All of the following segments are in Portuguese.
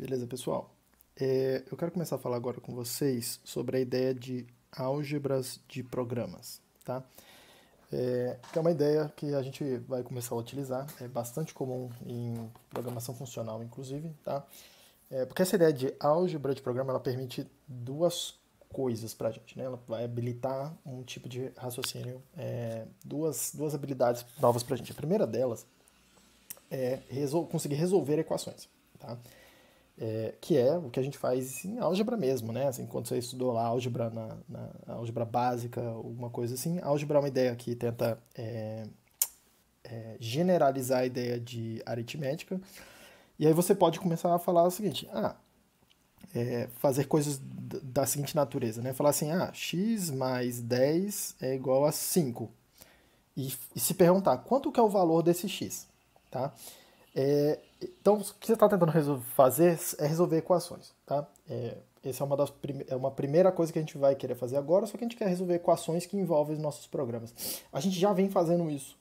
Beleza, pessoal? Eu quero começar a falar agora com vocês sobre a ideia de álgebras de programas, tá? Que é uma ideia que a gente vai começar a utilizar, é bastante comum em programação funcional, inclusive, tá? Porque essa ideia de álgebra de programa, ela permite duas coisas para a gente, né? Ela vai habilitar um tipo de raciocínio, duas habilidades novas para a gente. A primeira delas é conseguir resolver equações, tá? Que é o que a gente faz em álgebra mesmo, né? Assim, quando você estudou lá álgebra na álgebra básica, alguma coisa assim, álgebra é uma ideia que tenta generalizar a ideia de aritmética, e aí você pode começar a falar o seguinte, fazer coisas da seguinte natureza, né? Falar assim, x mais 10 é igual a 5. E se perguntar, quanto que é o valor desse x? Tá? Então, o que você está tentando fazer é resolver equações, tá? Essa é uma primeira coisa que a gente vai querer fazer agora, só que a gente quer resolver equações que envolvem os nossos programas. A gente já vem fazendo isso,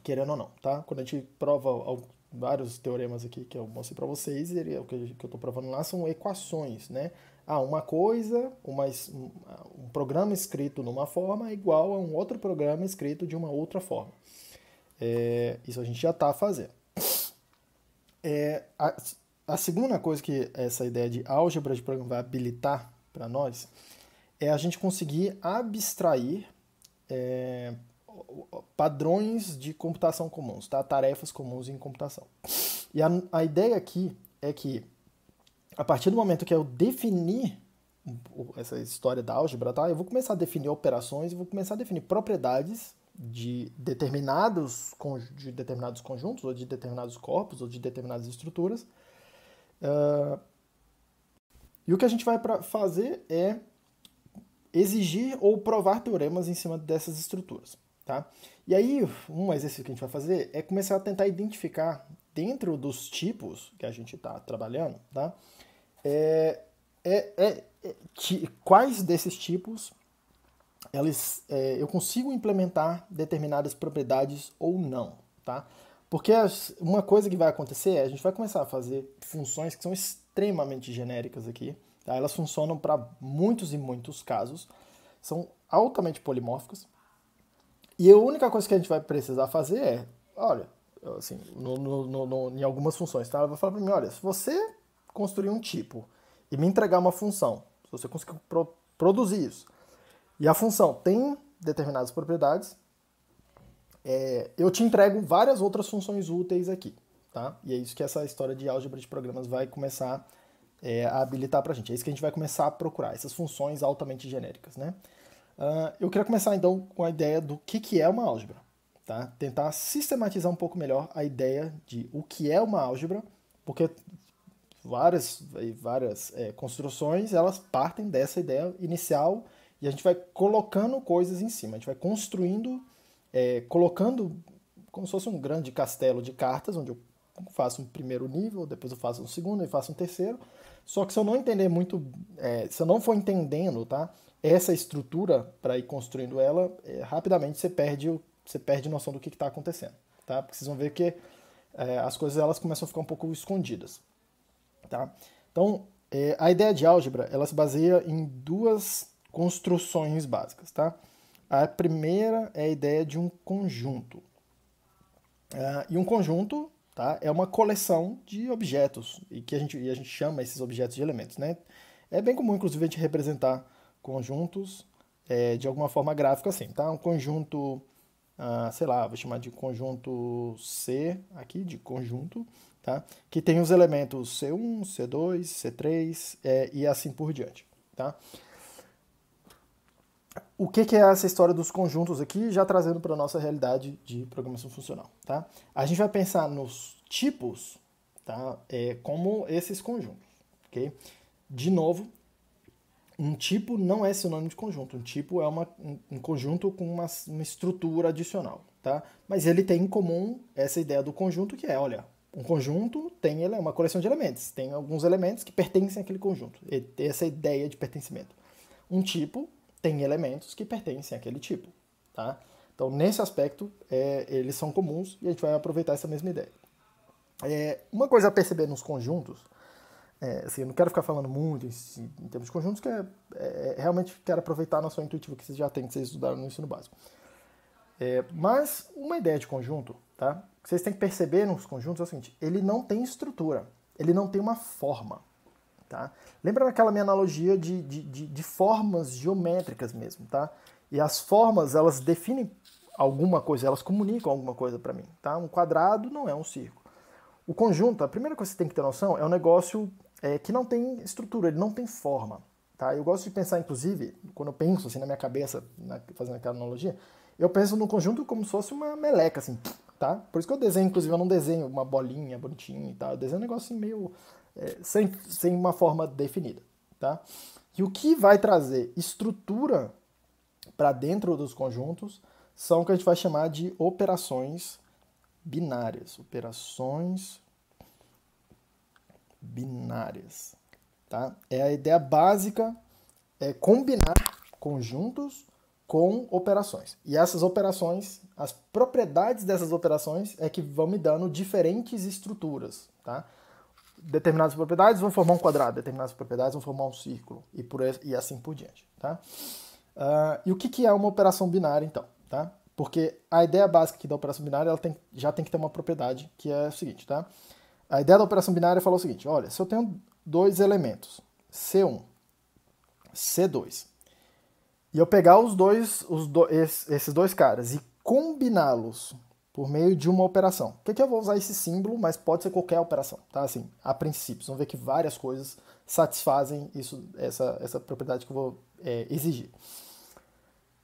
querendo ou não, tá? Quando a gente prova vários teoremas aqui que eu mostrei para vocês, o que eu estou provando lá são equações, né? Uma coisa, um programa escrito numa forma é igual a um outro programa escrito de uma outra forma. Isso a gente já está fazendo. A segunda coisa que essa ideia de álgebra de programa vai habilitar para nós é a gente conseguir abstrair padrões de computação comuns, tá? Tarefas comuns em computação. E a ideia aqui é que, a partir do momento que eu definir essa história da álgebra, tá? Eu vou começar a definir operações, vou começar a definir propriedades de determinados conjuntos, ou de determinados corpos, ou de determinadas estruturas. E o que a gente vai fazer é exigir ou provar teoremas em cima dessas estruturas. Tá? E aí, um exercício que a gente vai fazer é começar a tentar identificar, dentro dos tipos que a gente está trabalhando, tá? Quais desses tipos eu consigo implementar determinadas propriedades ou não, tá? Porque uma coisa que vai acontecer é a gente vai começar a fazer funções que são extremamente genéricas aqui, tá? Elas funcionam para muitos e muitos casos, são altamente polimórficas, e a única coisa que a gente vai precisar fazer olha, assim, em algumas funções, tá? Ela vai falar para mim, olha, se você construir um tipo e me entregar uma função, se você conseguir produzir isso, e a função tem determinadas propriedades, eu te entrego várias outras funções úteis aqui, tá? E é isso que essa história de álgebra de programas vai começar a habilitar para a gente. É isso que a gente vai começar a procurar, essas funções altamente genéricas, né? Eu queria começar então com a ideia do que é uma álgebra, tá? Tentar sistematizar um pouco melhor a ideia de o que é uma álgebra, porque várias construções elas partem dessa ideia inicial e a gente vai colocando coisas em cima, a gente vai construindo, colocando como se fosse um grande castelo de cartas, onde eu faço um primeiro nível, depois eu faço um segundo e faço um terceiro. Só que se eu não entender muito, se eu não for entendendo, tá, essa estrutura para ir construindo ela, rapidamente você perde noção do que está acontecendo, tá? Porque vocês vão ver que as coisas elas começam a ficar um pouco escondidas, tá? Então, a ideia de álgebra ela se baseia em duas construções básicas, tá? A primeira é a ideia de um conjunto. E um conjunto, tá, é uma coleção de objetos, e a gente chama esses objetos de elementos, né? É bem comum, inclusive, a gente representar conjuntos de alguma forma gráfica assim, tá? Um conjunto, sei lá, vou chamar de conjunto C aqui, de conjunto, tá? Que tem os elementos C1, C2, C3 e assim por diante, tá? O que é essa história dos conjuntos aqui, já trazendo para a nossa realidade de programação funcional, tá? A gente vai pensar nos tipos, tá? Como esses conjuntos, ok? De novo, um tipo não é sinônimo de conjunto. Um tipo é um conjunto com uma estrutura adicional, tá? Mas ele tem em comum essa ideia do conjunto que olha, um conjunto tem uma coleção de elementos. Tem alguns elementos que pertencem àquele conjunto. E tem essa ideia de pertencimento. Um tipo tem elementos que pertencem àquele tipo, tá? Então, nesse aspecto, eles são comuns e a gente vai aproveitar essa mesma ideia. Uma coisa a perceber nos conjuntos Assim, eu não quero ficar falando muito em termos de conjuntos, que realmente quero aproveitar a noção intuitiva que vocês já têm, que vocês estudaram no ensino básico. Mas uma ideia de conjunto, tá? Que vocês têm que perceber nos conjuntos é o seguinte: ele não tem estrutura, ele não tem uma forma. Tá? Lembra daquela minha analogia de formas geométricas mesmo, tá? E as formas, elas definem alguma coisa, elas comunicam alguma coisa para mim, tá? Um quadrado não é um círculo. O conjunto, a primeira coisa que você tem que ter noção é um negócio que não tem estrutura, ele não tem forma, tá? Eu gosto de pensar, inclusive, quando eu penso assim na minha cabeça, fazendo aquela analogia, eu penso no conjunto como se fosse uma meleca, assim, tá? Por isso que eu desenho, inclusive, eu não desenho uma bolinha bonitinha e tal, eu desenho um negócio assim meio sem uma forma definida, tá? E o que vai trazer estrutura para dentro dos conjuntos são o que a gente vai chamar de operações binárias. Operações binárias, tá? A ideia básica é combinar conjuntos com operações. E essas operações, as propriedades dessas operações é que vão me dando diferentes estruturas, tá? Determinadas propriedades vão formar um quadrado, determinadas propriedades vão formar um círculo, e assim por diante. Tá? E o que é uma operação binária, então? Tá? Porque a ideia básica aqui da operação binária ela já tem que ter uma propriedade, que é o seguinte. Tá? A ideia da operação binária fala o seguinte: olha, se eu tenho dois elementos, C1, C2, e eu pegar esses dois caras e combiná-los por meio de uma operação. Por que eu vou usar esse símbolo, mas pode ser qualquer operação, tá? Assim, a princípio, vocês vão ver que várias coisas satisfazem essa propriedade que eu vou exigir.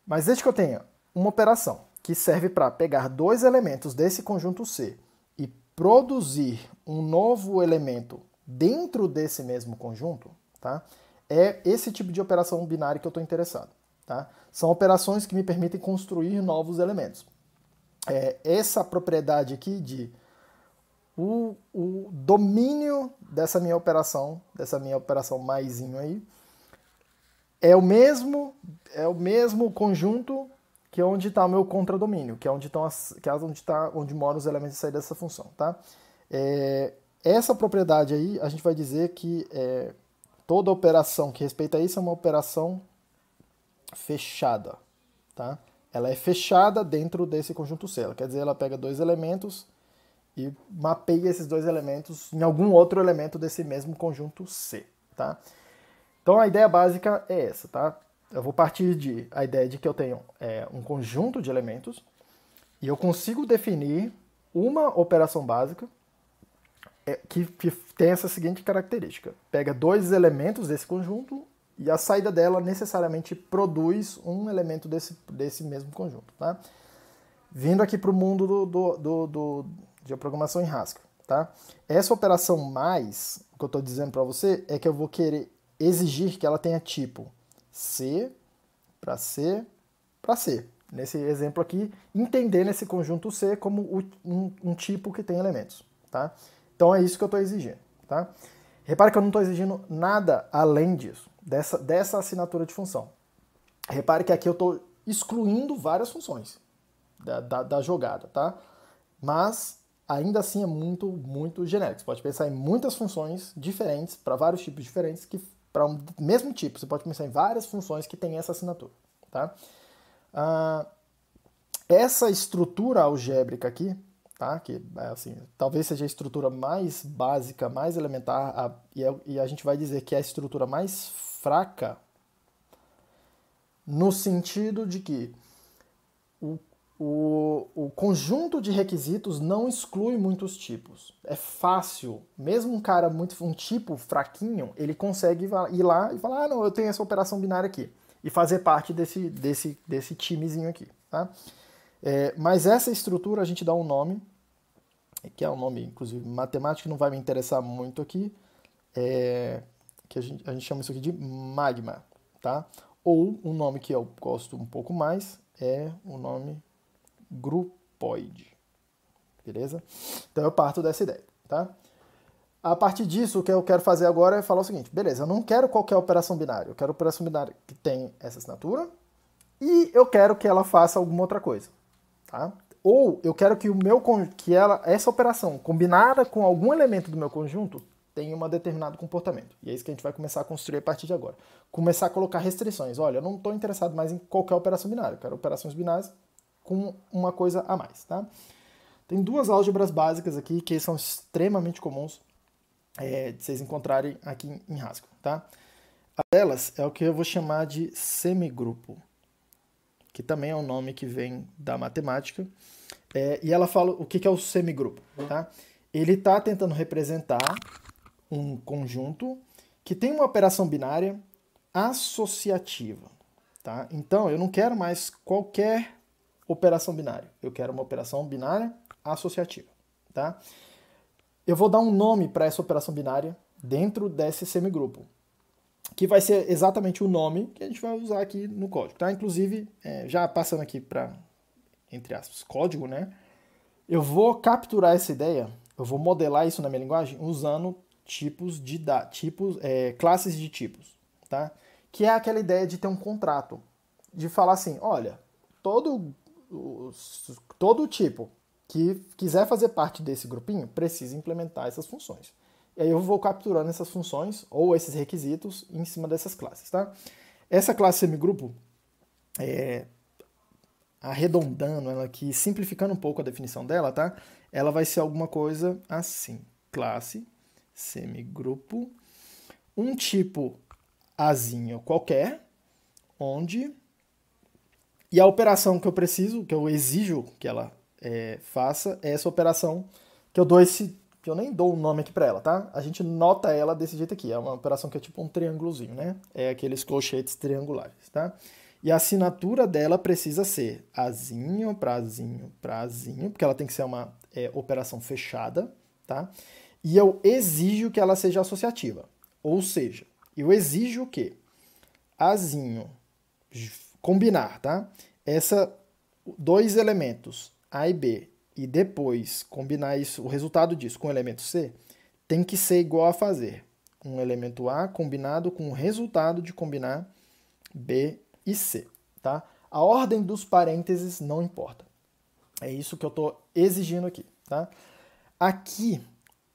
Mas desde que eu tenha uma operação que serve para pegar dois elementos desse conjunto C e produzir um novo elemento dentro desse mesmo conjunto, tá? É esse tipo de operação binária que eu estou interessado, tá? São operações que me permitem construir novos elementos. Essa propriedade aqui de o domínio dessa minha operação maisinho aí, é o mesmo conjunto que é onde está o meu contradomínio, que é onde moram os elementos de saída dessa função, tá? Essa propriedade aí, a gente vai dizer que toda operação que respeita isso é uma operação fechada, tá? Ela é fechada dentro desse conjunto C. Ela quer dizer, ela pega dois elementos e mapeia esses dois elementos em algum outro elemento desse mesmo conjunto C, tá? Então a ideia básica é essa, tá? Eu vou partir a ideia de que eu tenho um conjunto de elementos e eu consigo definir uma operação básica que tem essa seguinte característica: pega dois elementos desse conjunto e a saída dela necessariamente produz um elemento desse mesmo conjunto, tá? Vindo aqui para o mundo de programação em Haskell, tá? Essa operação mais, o que eu estou dizendo para você, é que eu vou querer exigir que ela tenha tipo C para C para C. Nesse exemplo aqui, entender nesse conjunto C como um tipo que tem elementos, tá? Então é isso que eu estou exigindo, tá? Repare que eu não estou exigindo nada além disso, dessa assinatura de função. Repare que aqui eu estou excluindo várias funções da jogada, tá? Mas ainda assim é muito, muito genérico. Você pode pensar em muitas funções diferentes, para vários tipos diferentes, que para um mesmo tipo. Você pode pensar em várias funções que têm essa assinatura, tá? Essa estrutura algébrica aqui, tá? Que assim, talvez seja a estrutura mais básica, mais elementar, e a gente vai dizer que é a estrutura mais fraca, no sentido de que o conjunto de requisitos não exclui muitos tipos. É fácil, mesmo um tipo fraquinho, ele consegue ir lá e falar: ah, não, eu tenho essa operação binária aqui, e fazer parte desse timezinho aqui, tá? Mas essa estrutura a gente dá um nome, que é um nome, inclusive, matemático, que não vai me interessar muito aqui, que a gente chama isso aqui de magma, tá? Ou um nome que eu gosto um pouco mais é o nome grupoide, beleza? Então eu parto dessa ideia, tá? A partir disso, o que eu quero fazer agora é falar o seguinte: beleza, eu não quero qualquer operação binária, eu quero operação binária que tem essa assinatura e eu quero que ela faça alguma outra coisa, tá? Ou eu quero que essa operação combinada com algum elemento do meu conjunto tem um determinado comportamento. E é isso que a gente vai começar a construir a partir de agora. Começar a colocar restrições. Olha, eu não estou interessado mais em qualquer operação binária. Eu quero operações binárias com uma coisa a mais, tá? Tem duas álgebras básicas aqui que são extremamente comuns de vocês encontrarem aqui em Haskell, tá? A delas é o que eu vou chamar de semigrupo, que também é um nome que vem da matemática. E ela fala o que é o semigrupo, tá? Ele está tentando representar um conjunto que tem uma operação binária associativa, tá? Então, eu não quero mais qualquer operação binária. Eu quero uma operação binária associativa, tá? Eu vou dar um nome para essa operação binária dentro desse semigrupo, que vai ser exatamente o nome que a gente vai usar aqui no código, tá? Inclusive, já passando aqui para, entre aspas, código, né? Eu vou capturar essa ideia, eu vou modelar isso na minha linguagem usando classes de tipos, tá? Que é aquela ideia de ter um contrato, de falar assim, olha, todo tipo que quiser fazer parte desse grupinho precisa implementar essas funções. E aí eu vou capturando essas funções ou esses requisitos em cima dessas classes, tá? Essa classe semigrupo, arredondando ela aqui, simplificando um pouco a definição dela, tá? Ela vai ser alguma coisa assim. Classe semigrupo, um tipo azinho qualquer, onde... E a operação que eu preciso, que eu exijo que ela faça, é essa operação que eu dou que eu nem dou o nome aqui para ela, tá? A gente nota ela desse jeito aqui. É uma operação que é tipo um triângulozinho, né? É aqueles colchetes triangulares, tá? E a assinatura dela precisa ser azinho para azinho para azinho, porque ela tem que ser uma operação fechada, tá? E eu exijo que ela seja associativa. Ou seja, eu exijo que azinho combinar, tá? Dois elementos, A e B, e depois combinar isso, o resultado disso com o elemento C, tem que ser igual a fazer um elemento A combinado com o resultado de combinar B e C, tá? A ordem dos parênteses não importa. É isso que eu estou exigindo aqui, tá? Aqui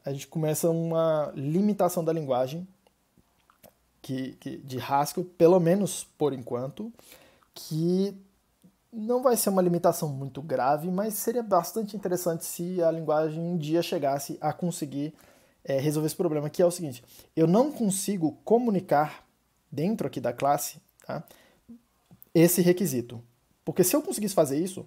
a gente começa uma limitação da linguagem de Haskell, pelo menos por enquanto, que não vai ser uma limitação muito grave, mas seria bastante interessante se a linguagem um dia chegasse a conseguir resolver esse problema, que é o seguinte: eu não consigo comunicar dentro aqui da classe, tá, esse requisito. Porque se eu conseguisse fazer isso,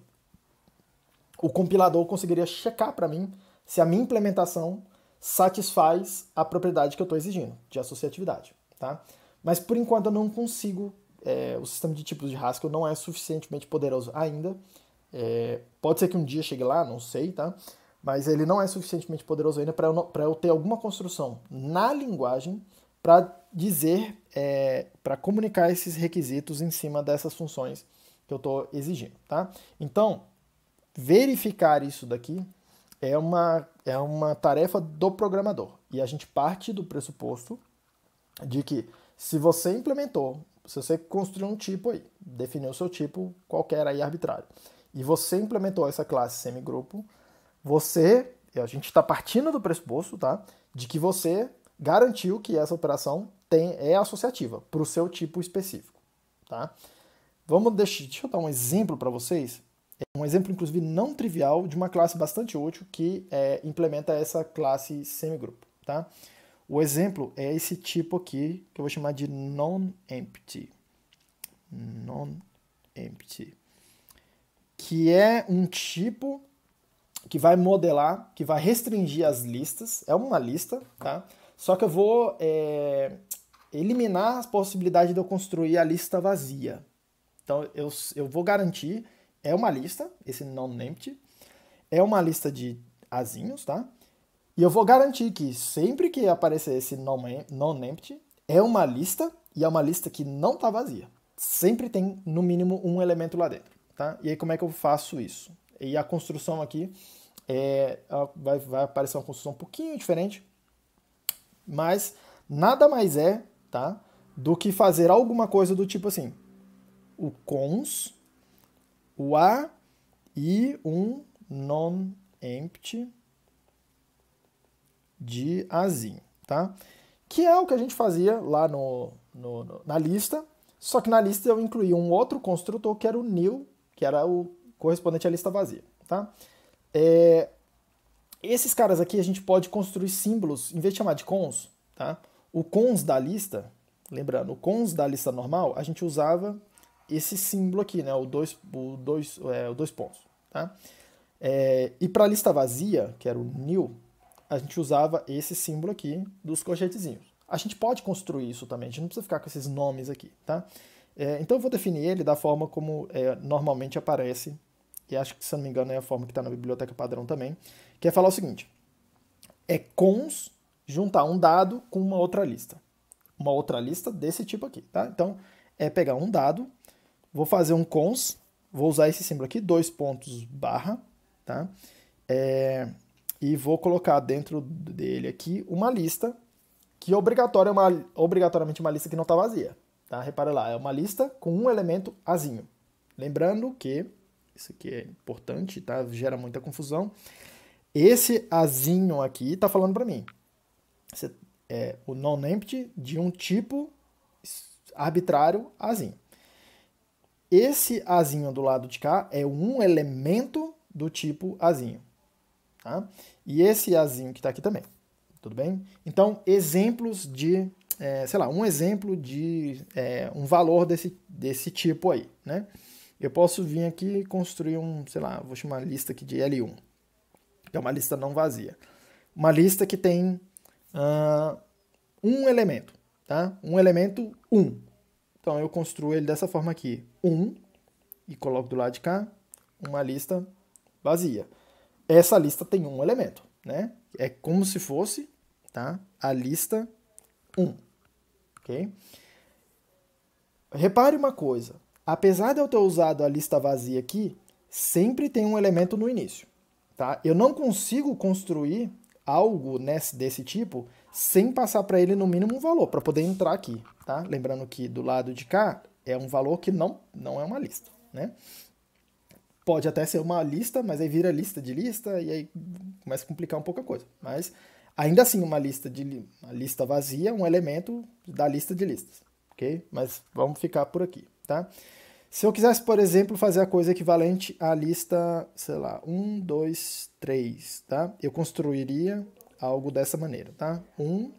o compilador conseguiria checar para mim se a minha implementação satisfaz a propriedade que eu estou exigindo, de associatividade, tá? Mas por enquanto eu não consigo. O sistema de tipos de Haskell não é suficientemente poderoso ainda. Pode ser que um dia chegue lá, não sei, tá? Mas ele não é suficientemente poderoso ainda para eu ter alguma construção na linguagem para dizer, para comunicar esses requisitos em cima dessas funções que eu estou exigindo, tá? Então, verificar isso daqui é uma tarefa do programador. E a gente parte do pressuposto de que se você implementou, se você construiu um tipo aí, definiu o seu tipo qualquer aí arbitrário, e você implementou essa classe semigrupo, a gente está partindo do pressuposto, tá, de que você garantiu que essa operação é associativa para o seu tipo específico, tá? Deixa eu dar um exemplo para vocês, um exemplo inclusive não trivial de uma classe bastante útil que implementa essa classe semigrupo, tá? O exemplo é esse tipo aqui, que eu vou chamar de non-empty. Non-empty. Que é um tipo que vai modelar, que vai restringir as listas. É uma lista, tá? Só que eu vou eliminar a possibilidade de eu construir a lista vazia. Então, eu vou garantir, é uma lista, esse non-empty, é uma lista de azinhos, tá? E eu vou garantir que sempre que aparecer esse non-empty, é uma lista, e é uma lista que não está vazia. Sempre tem, no mínimo, um elemento lá dentro. Tá? E aí, como é que eu faço isso? E a construção aqui vai aparecer uma construção um pouquinho diferente, mas nada mais tá, do que fazer alguma coisa do tipo assim, o cons, o a e non-empty de azinho, tá? Que é o que a gente fazia lá na lista, só que na lista eu incluí um outro construtor que era o new, que era o correspondente à lista vazia, tá? Esses caras aqui a gente pode construir símbolos, em vez de chamar de cons, tá? O cons da lista, lembrando, o cons da lista normal, a gente usava esse símbolo aqui, né? O dois pontos, tá? E para a lista vazia, que era o new, a gente usava esse símbolo aqui dos colchetezinhos. A gente pode construir isso também, a gente não precisa ficar com esses nomes aqui, tá? Então eu vou definir ele da forma como normalmente aparece, e acho que, se não me engano, é a forma que está na biblioteca padrão também, que é falar o seguinte, é cons juntar um dado com uma outra lista desse tipo aqui, tá? Então, é pegar um dado, vou fazer um cons, vou usar esse símbolo aqui, 2 pontos barra, tá? E vou colocar dentro dele aqui uma lista que obrigatoriamente uma lista que não está vazia, tá? Repara lá, é uma lista com um elemento azinho. Lembrando que, isso aqui é importante, tá? Gera muita confusão. Esse azinho aqui está falando para mim. O non-empty de um tipo arbitrário azinho. Esse azinho do lado de cá é um elemento do tipo azinho. Tá? E esse azinho que está aqui também. Tudo bem? Então, exemplos de, um exemplo de um valor desse tipo aí, né? Eu posso vir aqui e construir vou chamar a lista aqui de L1, que é uma lista não vazia. Uma lista que tem um elemento, tá? Um elemento 1. Então, eu construo ele dessa forma aqui, 1, e coloco do lado de cá uma lista vazia. Essa lista tem um elemento, né? É como se fosse, tá? A lista 1, ok? Repare uma coisa, apesar de eu ter usado a lista vazia aqui, sempre tem um elemento no início, tá? Eu não consigo construir algo desse tipo sem passar para ele no mínimo um valor, para poder entrar aqui, tá? Lembrando que do lado de cá é um valor que não é uma lista, né? Pode até ser uma lista, mas aí vira lista de lista e aí começa a complicar um pouco a coisa. Mas ainda assim uma lista vazia é um elemento da lista de listas, ok? Mas vamos ficar por aqui, tá? Se eu quisesse, por exemplo, fazer a coisa equivalente à lista, 1, 2, 3, tá? Eu construiria algo dessa maneira, tá? 1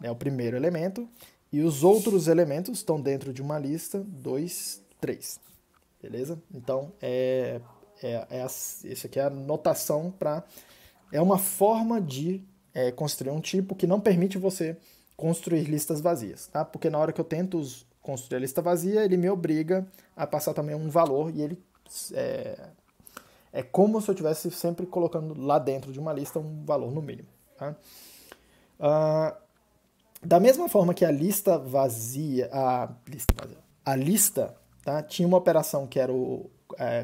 é o primeiro elemento e os outros elementos estão dentro de uma lista 2, 3. Beleza? Então, isso aqui é a notação para... É uma forma de construir um tipo que não permite você construir listas vazias, tá? Porque na hora que eu tento construir a lista vazia, ele me obriga a passar também um valor e ele... É como se eu estivesse sempre colocando lá dentro de uma lista um valor no mínimo, tá? Da mesma forma que a lista vazia... A lista... Tá? Tinha uma operação que era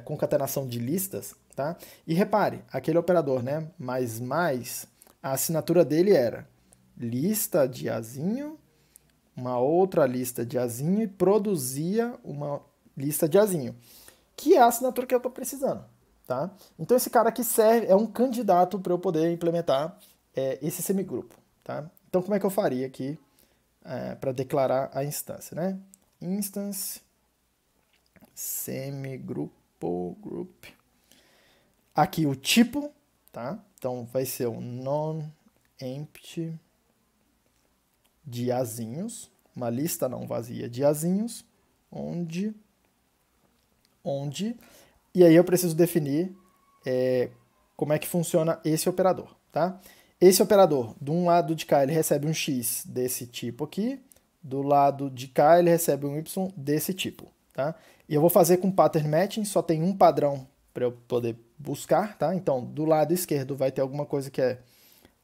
concatenação de listas, tá? E repare, aquele operador, né, mais, a assinatura dele era lista de azinho, uma outra lista de azinho e produzia uma lista de azinho, que é a assinatura que eu estou precisando, tá? Então esse cara aqui é um candidato para eu poder implementar esse semigrupo, tá? Então como é que eu faria aqui para declarar a instância, né? Instance semigrupo, group. Aqui o tipo, tá? Então vai ser um non-empty de azinhos, uma lista não vazia de azinhos, onde e aí eu preciso definir como é que funciona esse operador, tá? Esse operador, de um lado de cá, ele recebe um x desse tipo aqui, do lado de cá ele recebe um y desse tipo, tá? E eu vou fazer com pattern matching, só tem um padrão para eu poder buscar, tá? Então, do lado esquerdo vai ter alguma coisa que é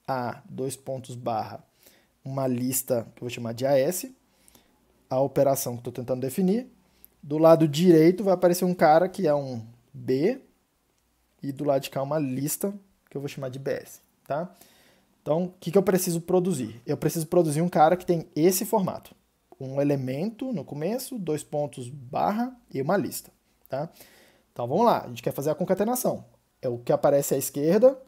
a, 2 pontos barra, uma lista que eu vou chamar de AS, a operação que estou tentando definir. Do lado direito vai aparecer um cara que é um B, e do lado de cá uma lista que eu vou chamar de BS, tá? Então, o que eu preciso produzir? Eu preciso produzir um cara que tem esse formato. Um elemento no começo, 2 pontos barra e uma lista, tá? Então vamos lá, a gente quer fazer a concatenação. É o que aparece à esquerda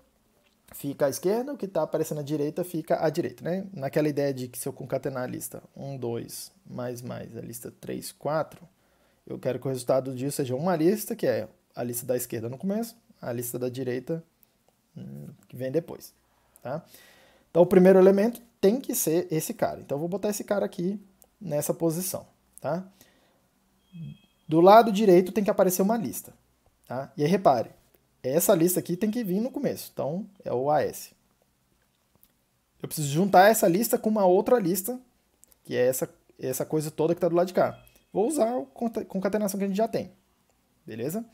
fica à esquerda, o que está aparecendo à direita fica à direita, né? Naquela ideia de que se eu concatenar a lista 1, 2, mais a lista 3, 4, eu quero que o resultado disso seja uma lista, que é a lista da esquerda no começo, a lista da direita que vem depois, tá? Então o primeiro elemento tem que ser esse cara. Então eu vou botar esse cara aqui nessa posição, tá? Do lado direito tem que aparecer uma lista, tá? E aí repare, essa lista aqui tem que vir no começo, então é o AS. Eu preciso juntar essa lista com uma outra lista, que é essa coisa toda que está do lado de cá. Vou usar a concatenação que a gente já tem, beleza?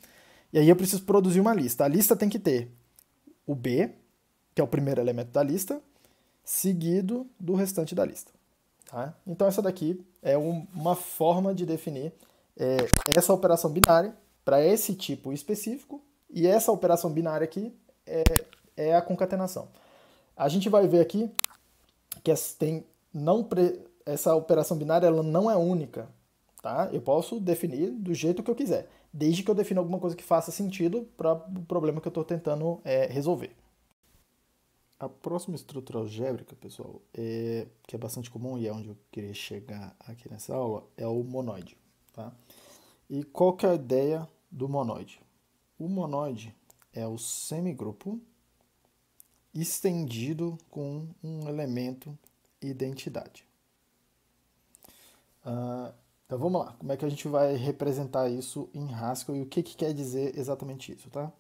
E aí eu preciso produzir uma lista. A lista tem que ter o B, que é o primeiro elemento da lista, seguido do restante da lista. Tá? Então essa daqui é uma forma de definir essa operação binária para esse tipo específico, e essa operação binária aqui é a concatenação. A gente vai ver aqui que essa operação binária ela não é única. Tá? Eu posso definir do jeito que eu quiser, desde que eu defina alguma coisa que faça sentido para o problema que eu estou tentando resolver. A próxima estrutura algébrica, pessoal, que é bastante comum e é onde eu queria chegar aqui nessa aula, é o monoide. Tá? E qual que é a ideia do monoide? O monoide é o semigrupo estendido com um elemento identidade. Então vamos lá, como é que a gente vai representar isso em Haskell e o que quer dizer exatamente isso, tá?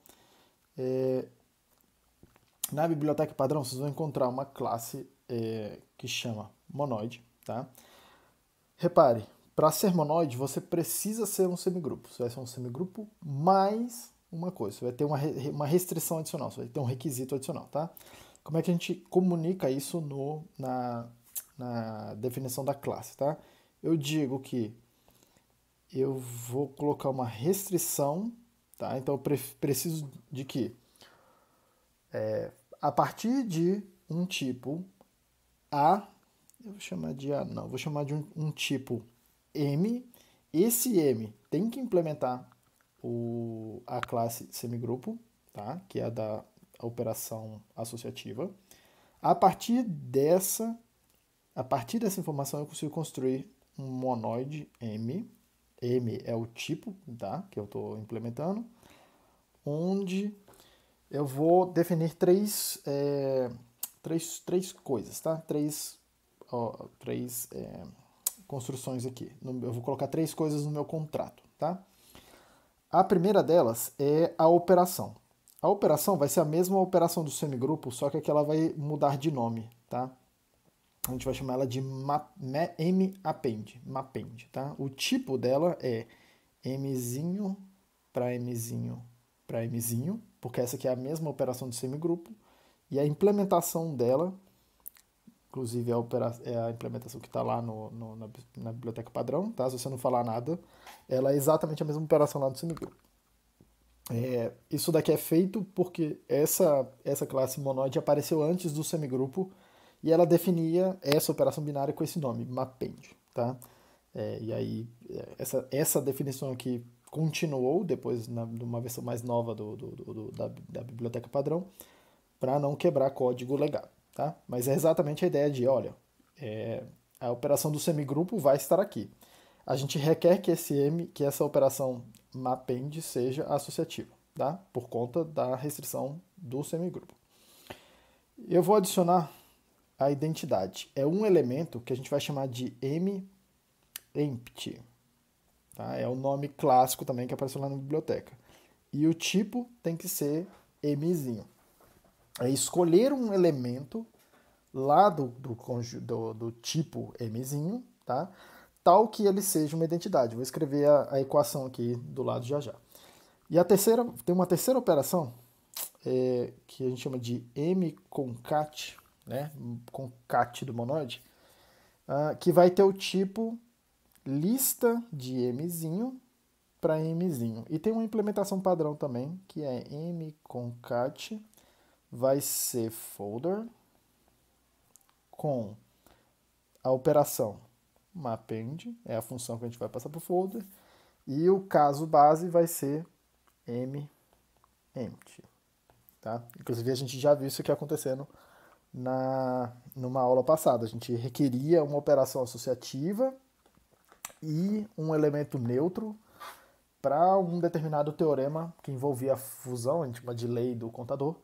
Na biblioteca padrão vocês vão encontrar uma classe que chama monoide, tá? Repare, para ser monoide você precisa ser um semigrupo, você vai ser um semigrupo mais uma coisa, você vai ter uma restrição adicional, você vai ter um requisito adicional, tá? Como é que a gente comunica isso na definição da classe, tá? Eu digo que eu vou colocar uma restrição, tá? Então eu preciso de que a partir de um tipo A, eu vou chamar de A, não, vou chamar de um tipo M, esse M tem que implementar a classe semigrupo, tá? Que é a da operação associativa. A partir dessa informação eu consigo construir um monoide M. M é o tipo, tá? Que eu estou implementando, onde eu vou definir três coisas, tá? Três construções aqui. Eu vou colocar três coisas no meu contrato, tá? A primeira delas é a operação. A operação vai ser a mesma operação do semigrupo, só que aqui ela vai mudar de nome, tá? A gente vai chamar ela de mAppend, tá? O tipo dela é mzinho para mzinho para mzinho, porque essa aqui é a mesma operação do semigrupo, e a implementação dela, inclusive é a implementação que está lá na biblioteca padrão, tá? Se você não falar nada, ela é exatamente a mesma operação lá do semigrupo. Isso daqui é feito porque essa classe monoide apareceu antes do semigrupo e ela definia essa operação binária com esse nome, mAppend, tá? E aí essa definição aqui continuou depois numa versão mais nova da biblioteca padrão para não quebrar código legado, tá? Mas é exatamente a ideia de, olha, a operação do semigrupo vai estar aqui. A gente requer que essa operação mAppend seja associativa, tá? Por conta da restrição do semigrupo. Eu vou adicionar a identidade. É um elemento que a gente vai chamar de mEmpty. Tá? É o nome clássico também que apareceu lá na biblioteca. E o tipo tem que ser mzinho. É escolher um elemento lá do tipo mzinho, tá? Tal que ele seja uma identidade. Vou escrever a equação aqui do lado já já. E tem uma terceira operação que a gente chama de mconcat, né? Concat do monoide, que vai ter o tipo lista de mzinho para mzinho. E tem uma implementação padrão também, que é mconcat, vai ser folder com a operação mAppend, é a função que a gente vai passar para o folder, e o caso base vai ser mEmpty. tá? Inclusive, a gente já viu isso aqui acontecendo numa aula passada. A gente requeria uma operação associativa e um elemento neutro para um determinado teorema que envolvia a fusão, a gente chama de lei do contador,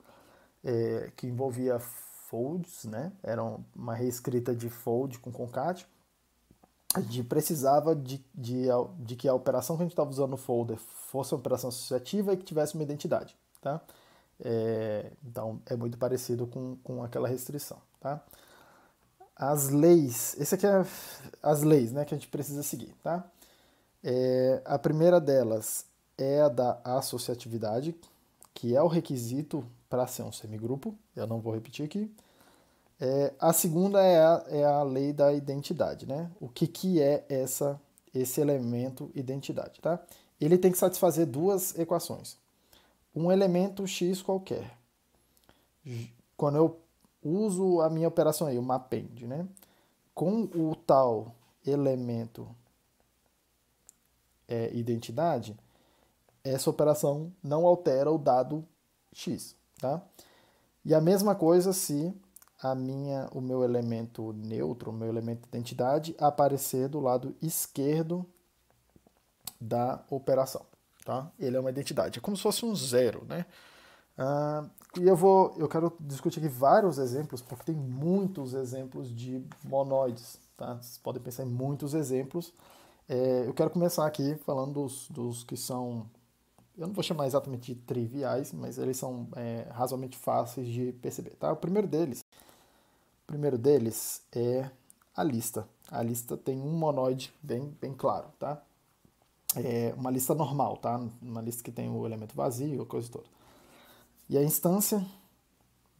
que envolvia folds, né? Era uma reescrita de fold com concat. A gente precisava de que a operação que a gente estava usando no folder fosse uma operação associativa e que tivesse uma identidade, tá? Então, é muito parecido com aquela restrição, tá? As leis, esse aqui é as leis, né, que a gente precisa seguir, tá? A primeira delas é a da associatividade, que é o requisito para ser um semigrupo, eu não vou repetir aqui. A segunda é a lei da identidade, né? O que é esse elemento identidade, tá? Ele tem que satisfazer duas equações. Um elemento x qualquer. Quando eu uso a minha operação aí, o mapend, né? Com o tal elemento identidade, essa operação não altera o dado x, tá? E a mesma coisa se o meu elemento neutro, o meu elemento identidade, aparecer do lado esquerdo da operação, tá? Ele é uma identidade, é como se fosse um zero, né? E eu quero discutir aqui vários exemplos, porque tem muitos exemplos de monoides, tá? Vocês podem pensar em muitos exemplos. Eu quero começar aqui falando dos que são, eu não vou chamar exatamente de triviais, mas eles são razoavelmente fáceis de perceber, tá? O primeiro deles é a lista. A lista tem um monoide bem claro, tá? É uma lista normal, tá? Uma lista que tem o elemento vazio, a coisa toda. E a instância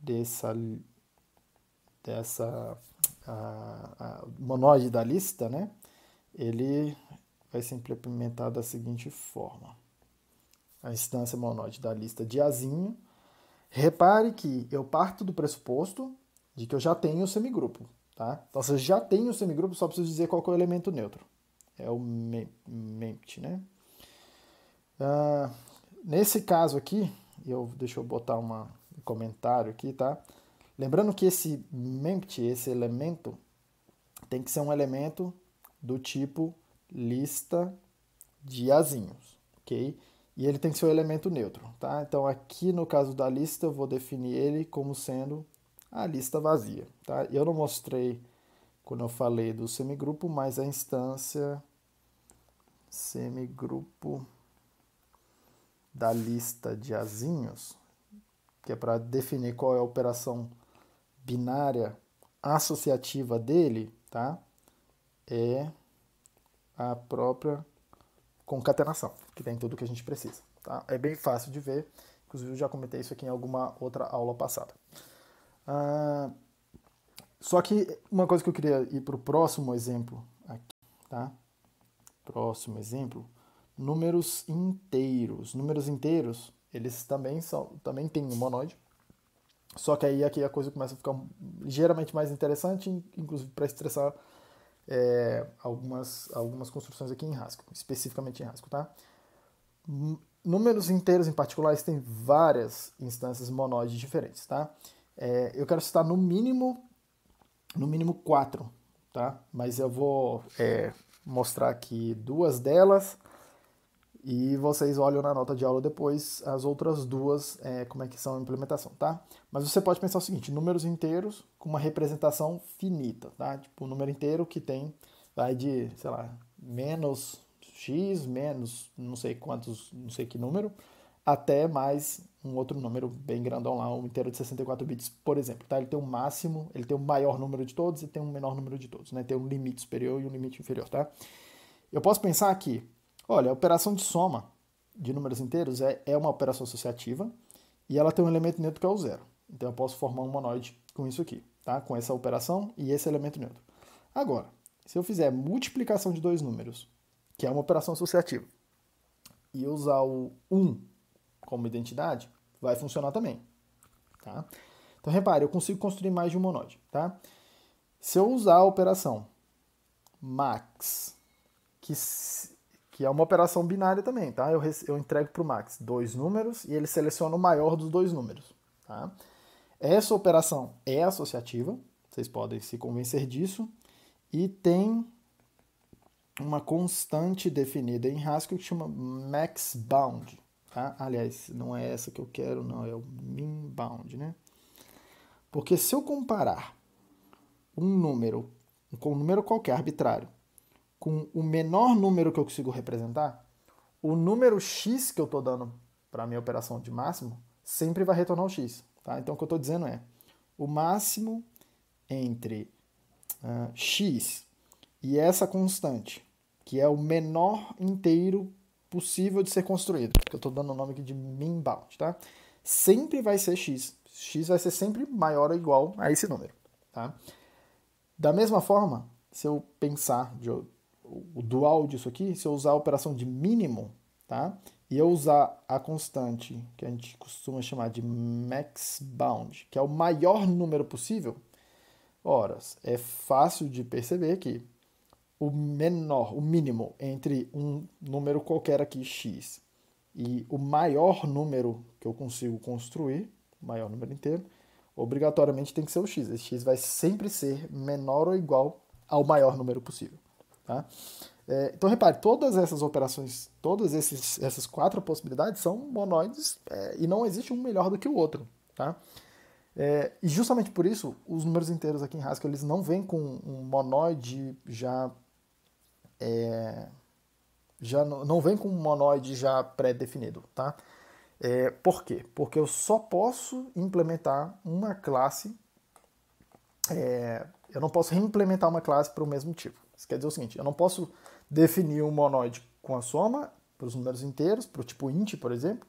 dessa monoide da lista, né? Ele vai ser implementado da seguinte forma. A instância monoide da lista de Azinho. Repare que eu parto do pressuposto de que eu já tenho o semigrupo, tá? Então, se eu já tenho o semigrupo, só preciso dizer qual é o elemento neutro. É o mempt, né? Nesse caso aqui, deixa eu botar um comentário aqui, tá? Lembrando que esse mempt, esse elemento, tem que ser um elemento do tipo lista de azinhos, ok? E ele tem que ser um elemento neutro, tá? Então, aqui no caso da lista, eu vou definir ele como sendo a lista vazia, tá? Eu não mostrei quando eu falei do semigrupo, mas a instância semigrupo da lista de azinhos, que é para definir qual é a operação binária associativa dele, tá? É a própria concatenação, que tem tudo que a gente precisa, tá? É bem fácil de ver, inclusive eu já comentei isso aqui em alguma outra aula passada. Só que uma coisa que eu queria ir para o próximo exemplo aqui, tá? Próximo exemplo, números inteiros. Números inteiros, eles também têm um monoide, só que aí aqui a coisa começa a ficar ligeiramente mais interessante, inclusive para estressar algumas construções aqui em Haskell, especificamente em Haskell, tá? Números inteiros em particular, eles têm várias instâncias monoides diferentes, tá? Eu quero citar no mínimo 4, tá? Mas eu vou mostrar aqui duas delas e vocês olham na nota de aula depois as outras duas, como é que são a implementação, tá? Mas você pode pensar o seguinte, números inteiros com uma representação finita, tá? Tipo, um número inteiro que vai de, sei lá, menos x, menos não sei quantos, não sei que número, até mais um outro número bem grandão lá, um inteiro de 64 bits, por exemplo, tá? Ele tem um máximo, ele tem o maior número de todos e tem um menor número de todos, né? Tem um limite superior e um limite inferior, tá? Eu posso pensar aqui, olha, a operação de soma de números inteiros é uma operação associativa e ela tem um elemento neutro que é o zero. Então eu posso formar um monoide com isso aqui, tá? Com essa operação e esse elemento neutro. Agora, se eu fizer multiplicação de dois números, que é uma operação associativa, e usar o 1 como identidade, vai funcionar também, tá? Então repare, eu consigo construir mais de um monoide, tá? Se eu usar a operação max, que é uma operação binária também, tá? Eu entrego para o max dois números e ele seleciona o maior dos dois números, tá? Essa operação é associativa, vocês podem se convencer disso, e tem uma constante definida em Haskell que chama max bound, tá? Aliás, não é essa que eu quero, não, é o min bound, né? Porque se eu comparar um número com um número qualquer arbitrário com o menor número que eu consigo representar, o número x que eu estou dando para a minha operação de máximo sempre vai retornar o x, tá? Então o que eu estou dizendo é o máximo entre x e essa constante, que é o menor inteiro possível de ser construído, que eu estou dando o nome aqui de min bound, tá? Sempre vai ser x. X vai ser sempre maior ou igual a esse número, tá? Da mesma forma, se eu pensar o dual disso aqui, se eu usar a operação de mínimo, tá? E eu usar a constante, que a gente costuma chamar de max bound, que é o maior número possível, ora, é fácil de perceber que o menor, o mínimo entre um número qualquer aqui, x, e o maior número que eu consigo construir, o maior número inteiro, obrigatoriamente tem que ser o x. Esse x vai sempre ser menor ou igual ao maior número possível, tá? Então, repare, todas essas operações, essas 4 possibilidades são monoides e não existe um melhor do que o outro, tá? E justamente por isso, os números inteiros aqui em Haskell, eles não vêm com um monoide não vem com um monoide já pré-definido, tá? Por quê? Porque eu só posso implementar uma classe, eu não posso reimplementar uma classe para o mesmo tipo. Isso quer dizer o seguinte, eu não posso definir um monoide com a soma para os números inteiros, para o tipo int, por exemplo,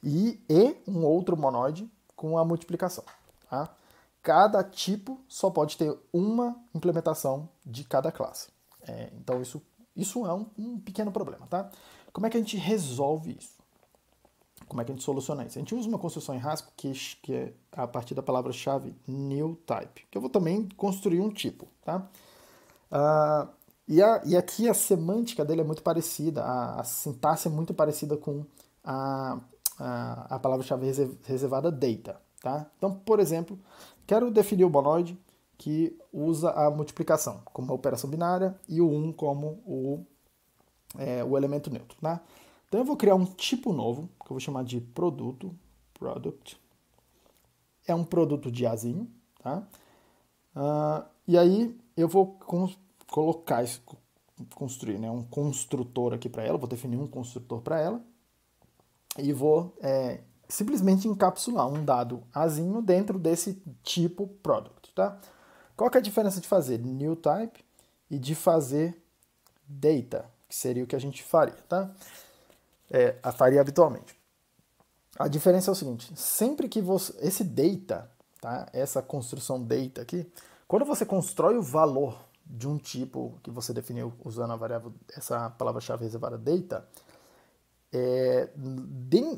e um outro monoide com a multiplicação, tá? Cada tipo só pode ter uma implementação de cada classe. Então isso é um pequeno problema, tá? Como é que a gente resolve isso? Como é que a gente soluciona isso? A gente usa uma construção em Haskell que é a partir da palavra-chave new type, que eu vou também construir um tipo, tá? E aqui a semântica dele é muito parecida, a sintaxe é muito parecida com a palavra-chave reservada data, tá? Então, por exemplo, quero definir o monoide que usa a multiplicação como uma operação binária e o 1 como o elemento neutro, tá? Então eu vou criar um tipo novo, que eu vou chamar de product. É um produto de Azinho, tá? E aí eu vou colocar isso, construir, né, um construtor aqui para ela, vou definir um construtor para ela e vou simplesmente encapsular um dado Azinho dentro desse tipo product, tá? Qual que é a diferença de fazer new type e de fazer data, que seria o que a gente faria, tá? Faria habitualmente. A diferença é o seguinte, sempre que esse data, tá? Essa construção data aqui, quando você constrói o valor de um tipo que você definiu usando a variável, essa palavra-chave reservada data,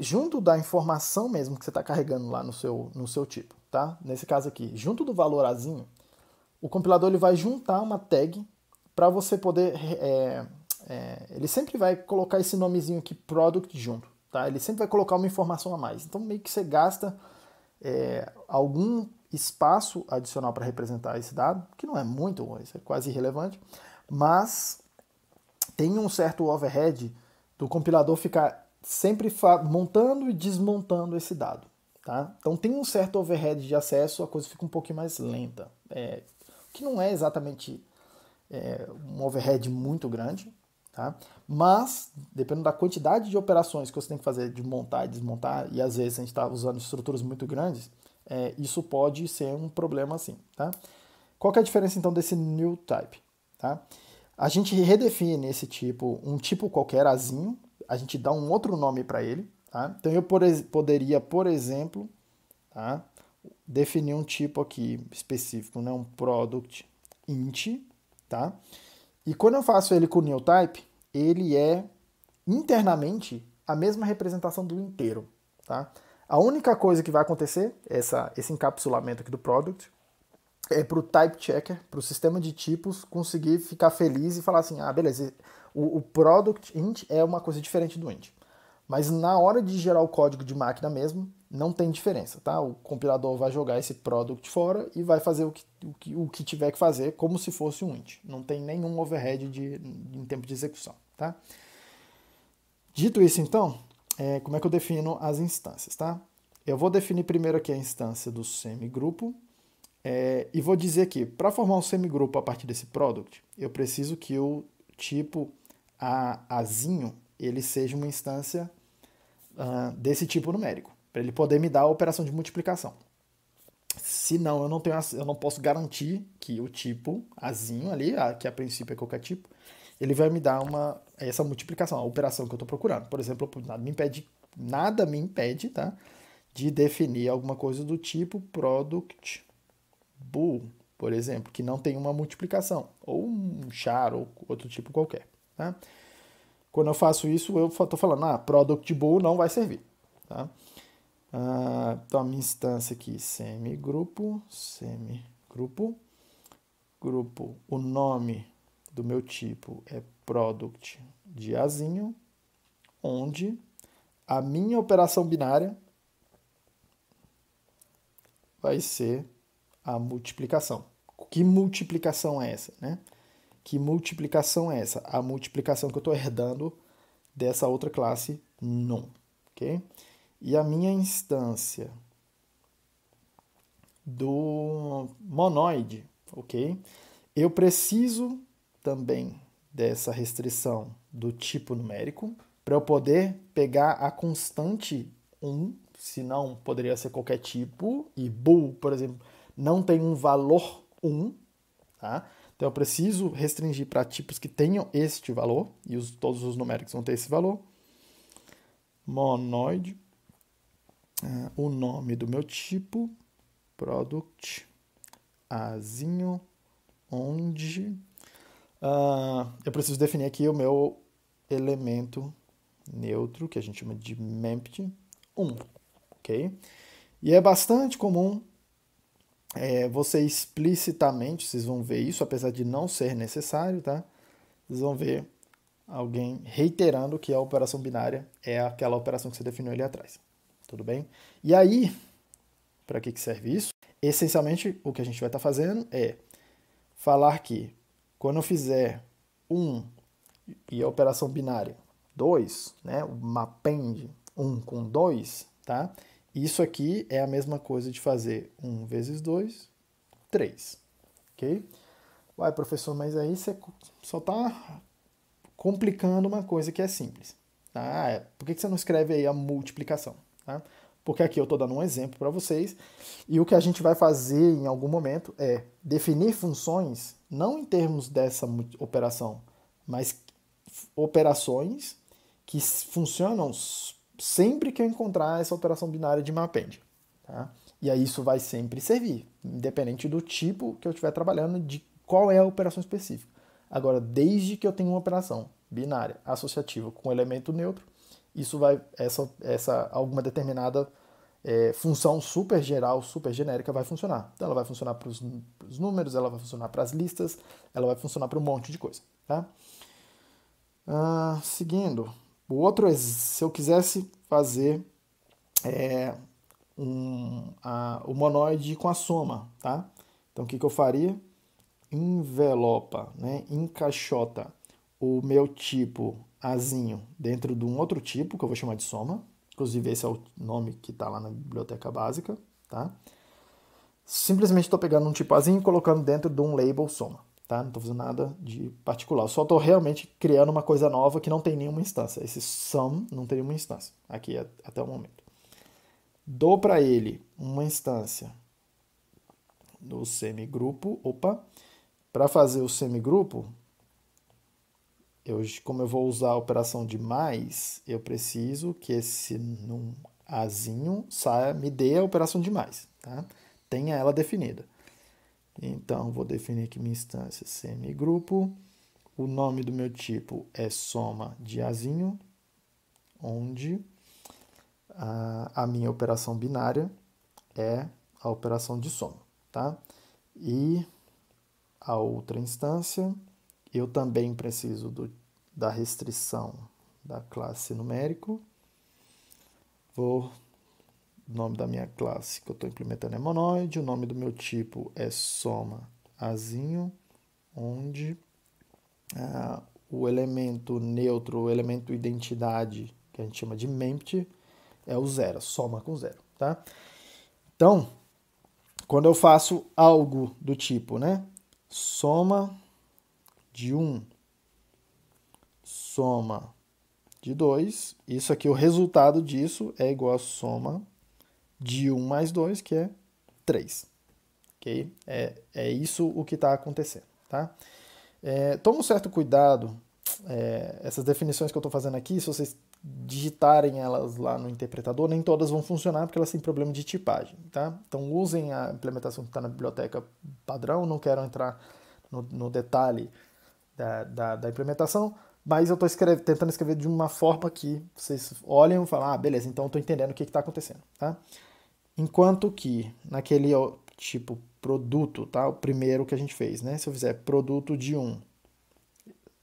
junto da informação mesmo que você está carregando lá no seu tipo, tá? Nesse caso aqui, junto do valor Azinho, o compilador ele vai juntar uma tag para você poder... ele sempre vai colocar esse nomezinho aqui, product, junto, tá? Ele sempre vai colocar uma informação a mais. Então, meio que você gasta algum espaço adicional para representar esse dado, que não é muito, isso é quase irrelevante, mas tem um certo overhead do compilador ficar sempre montando e desmontando esse dado, tá? Então tem um certo overhead de acesso, a coisa fica um pouquinho mais lenta, que não é exatamente um overhead muito grande, tá? Mas, dependendo da quantidade de operações que você tem que fazer de montar e desmontar, e às vezes a gente está usando estruturas muito grandes, isso pode ser um problema assim, tá? Qual que é a diferença então desse new type, tá? A gente redefine esse tipo, um tipo qualquer Azinho, a gente dá um outro nome para ele, tá? Então eu poderia, por exemplo, tá, definir um tipo aqui específico, né, um product int, tá? E quando eu faço ele com new type, ele é internamente a mesma representação do inteiro, tá? A única coisa que vai acontecer, esse encapsulamento aqui do product, é para o type checker, para o sistema de tipos, conseguir ficar feliz e falar assim, beleza, o product int é uma coisa diferente do int. Mas na hora de gerar o código de máquina mesmo, não tem diferença, tá? O compilador vai jogar esse product fora e vai fazer o que tiver que fazer como se fosse um int. Não tem nenhum overhead em tempo de execução, tá? Dito isso, então, como é que eu defino as instâncias, tá? Eu vou definir primeiro aqui a instância do semigrupo e vou dizer aqui, para formar um semigrupo a partir desse product, eu preciso que o tipo azinho ele seja uma instância desse tipo numérico, para ele poder me dar a operação de multiplicação. Senão, eu não posso garantir que o tipo azinho ali, que a princípio é qualquer tipo, ele vai me dar essa multiplicação, a operação que eu estou procurando. Por exemplo, nada me impede, tá, de definir alguma coisa do tipo product bool, por exemplo, que não tem uma multiplicação, ou um char, ou outro tipo qualquer. Tá? Quando eu faço isso, eu estou falando, product bool não vai servir. Tá? Então, a minha instância aqui, semigrupo, grupo, o nome do meu tipo é product de azinho, onde a minha operação binária vai ser a multiplicação. Que multiplicação é essa, né? Que multiplicação é essa? A multiplicação que eu estou herdando dessa outra classe num, ok? E a minha instância do monoide, ok? Eu preciso também dessa restrição do tipo numérico para eu poder pegar a constante 1, senão poderia ser qualquer tipo, e bool, por exemplo, não tem um valor 1, tá? Então eu preciso restringir para tipos que tenham este valor, e todos os numéricos vão ter esse valor. Monoide, o nome do meu tipo, product, azinho, onde eu preciso definir aqui o meu elemento neutro, que a gente chama de mempty, 1, ok? E é bastante comum você explicitamente, vocês vão ver isso, apesar de não ser necessário, tá? Vocês vão ver alguém reiterando que a operação binária é aquela operação que você definiu ali atrás. Tudo bem? E aí, para que serve isso? Essencialmente, o que a gente vai estar fazendo é falar que quando eu fizer 1 e a operação binária 2, né, o mapend 1 com 2, tá? Isso aqui é a mesma coisa de fazer 1 vezes 2, 3, ok? Uai, professor, mas aí você só está complicando uma coisa que é simples. Tá? Por que você não escreve aí a multiplicação? Tá? Porque aqui eu estou dando um exemplo para vocês, e o que a gente vai fazer em algum momento é definir funções, não em termos dessa operação, mas operações que funcionam sempre que eu encontrar essa operação binária de mapend. Tá? E aí isso vai sempre servir, independente do tipo que eu estiver trabalhando, de qual é a operação específica. Agora, desde que eu tenha uma operação binária associativa com elemento neutro, isso vai alguma determinada função super geral, super genérica vai funcionar. Então ela vai funcionar para os números, ela vai funcionar para as listas, ela vai funcionar para um monte de coisa. Tá? Seguindo, se eu quisesse fazer o monoide com a soma, tá? Então o que eu faria? Envelopa, né? Encaixota o meu tipo azinho dentro de um outro tipo, que eu vou chamar de soma. Inclusive esse é o nome que está lá na biblioteca básica, tá? Simplesmente estou pegando um tipo azinho e colocando dentro de um label soma. Tá? Não estou fazendo nada de particular. Eu só estou realmente criando uma coisa nova que não tem nenhuma instância. Esse sum não tem nenhuma instância aqui até o momento. Dou para ele uma instância do semigrupo. Para fazer o semigrupo, como eu vou usar a operação de mais, eu preciso que esse num azinho me dê a operação de mais. Tá? Tenha ela definida. Então, vou definir aqui minha instância semigrupo. O nome do meu tipo é soma de azinho, onde a minha operação binária é a operação de soma. Tá? E a outra instância, eu também preciso da restrição da classe numérico. Vou nome da minha classe que eu estou implementando é monoide, o nome do meu tipo é soma azinho, onde o elemento neutro, o elemento identidade, que a gente chama de mempty, é o zero, soma com zero, tá? Então, quando eu faço algo do tipo, né, soma de 1, soma de 2, isso aqui, o resultado disso é igual a soma de 1 mais 2, que é 3. Ok? É isso o que está acontecendo, tá? Toma um certo cuidado, essas definições que eu estou fazendo aqui, se vocês digitarem elas lá no interpretador, nem todas vão funcionar porque elas têm problema de tipagem, tá? Então usem a implementação que está na biblioteca padrão, não quero entrar no detalhe da implementação, mas eu estou tentando escrever de uma forma que vocês olhem e falam, ah, beleza, então eu estou entendendo o que está acontecendo, tá? Enquanto que naquele tipo produto, tá? O primeiro que a gente fez, né? Se eu fizer produto de 1,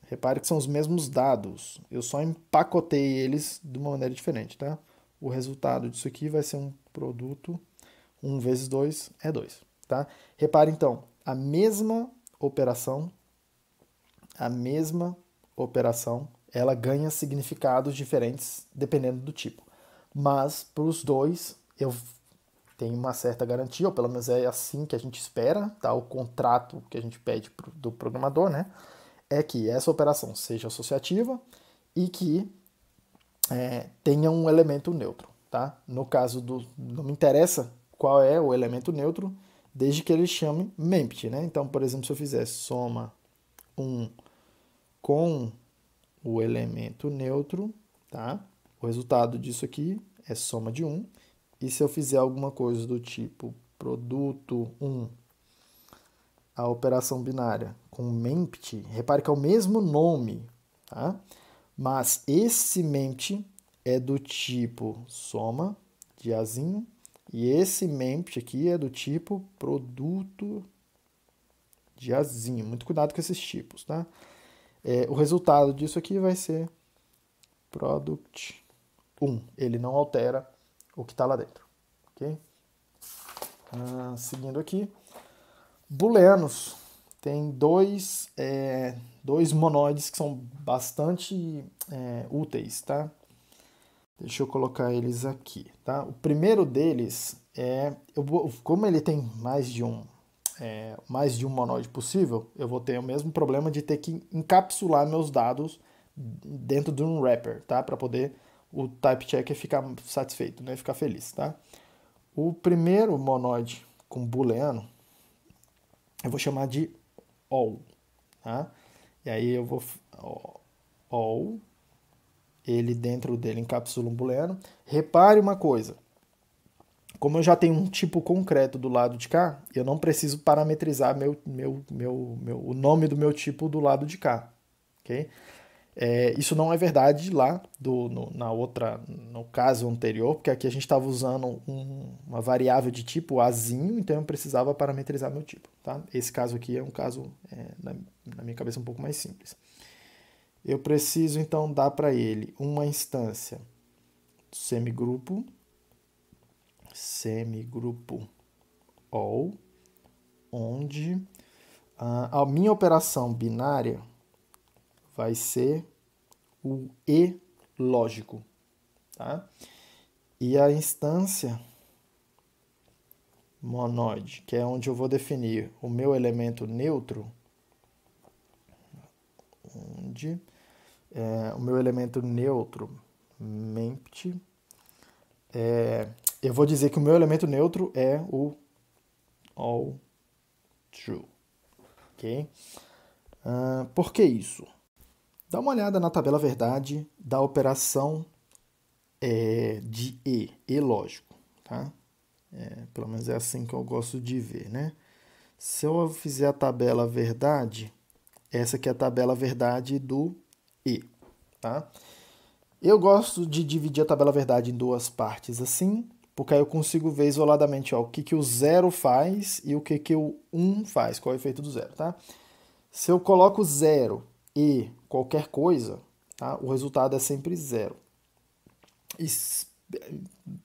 repare que são os mesmos dados, eu só empacotei eles de uma maneira diferente, tá? O resultado disso aqui vai ser um produto, 1 vezes 2 é 2, tá? Repare então, a mesma operação, ela ganha significados diferentes dependendo do tipo. Mas para os dois, eu tenho uma certa garantia, ou pelo menos é assim que a gente espera, tá? O contrato que a gente pede do programador, né? É que essa operação seja associativa e que tenha um elemento neutro, tá? No caso não me interessa qual é o elemento neutro, desde que ele chame mempty, né? Então, por exemplo, se eu fizer soma 1 com o elemento neutro, tá? O resultado disso aqui é soma de 1. E se eu fizer alguma coisa do tipo produto 1, a operação binária com mempty, repare que é o mesmo nome, tá? Mas esse mempty é do tipo soma de azinho e esse mempty aqui é do tipo produto de azinho. Muito cuidado com esses tipos, tá? O resultado disso aqui vai ser product 1. Ele não altera o que está lá dentro. Ok? Seguindo aqui. Booleanos. Tem dois monoides que são bastante úteis, tá? Deixa eu colocar eles aqui, tá? O primeiro deles como ele tem mais de um monoide possível, eu vou ter o mesmo problema de ter que encapsular meus dados dentro de um wrapper, tá? Para poder o type checker ficar satisfeito, né? Ficar feliz, tá? O primeiro monoide com booleano, eu vou chamar de all, tá? E aí eu vou all, ele dentro dele encapsula um booleano. Repare uma coisa, como eu já tenho um tipo concreto do lado de cá, eu não preciso parametrizar o nome do meu tipo do lado de cá, ok? Isso não é verdade lá no caso anterior, porque aqui a gente estava usando uma variável de tipo azinho, então eu precisava parametrizar meu tipo, tá? Esse caso aqui é um caso, na minha cabeça, um pouco mais simples. Eu preciso, então, dar para ele uma instância semigrupo all, onde a minha operação binária vai ser o e lógico, tá? E a instância monoide, que é onde eu vou definir o meu elemento neutro, o meu elemento neutro mempty, eu vou dizer que o meu elemento neutro é o all true, ok? Por que isso? Dá uma olhada na tabela verdade da operação de e lógico, tá? Pelo menos é assim que eu gosto de ver, né? Se eu fizer a tabela verdade, essa aqui é a tabela verdade do e, tá? Eu gosto de dividir a tabela verdade em duas partes assim, porque aí eu consigo ver isoladamente o que o 0 faz e o que o 1 faz, qual é o efeito do 0, tá? Se eu coloco 0 e qualquer coisa, tá? O resultado é sempre 0.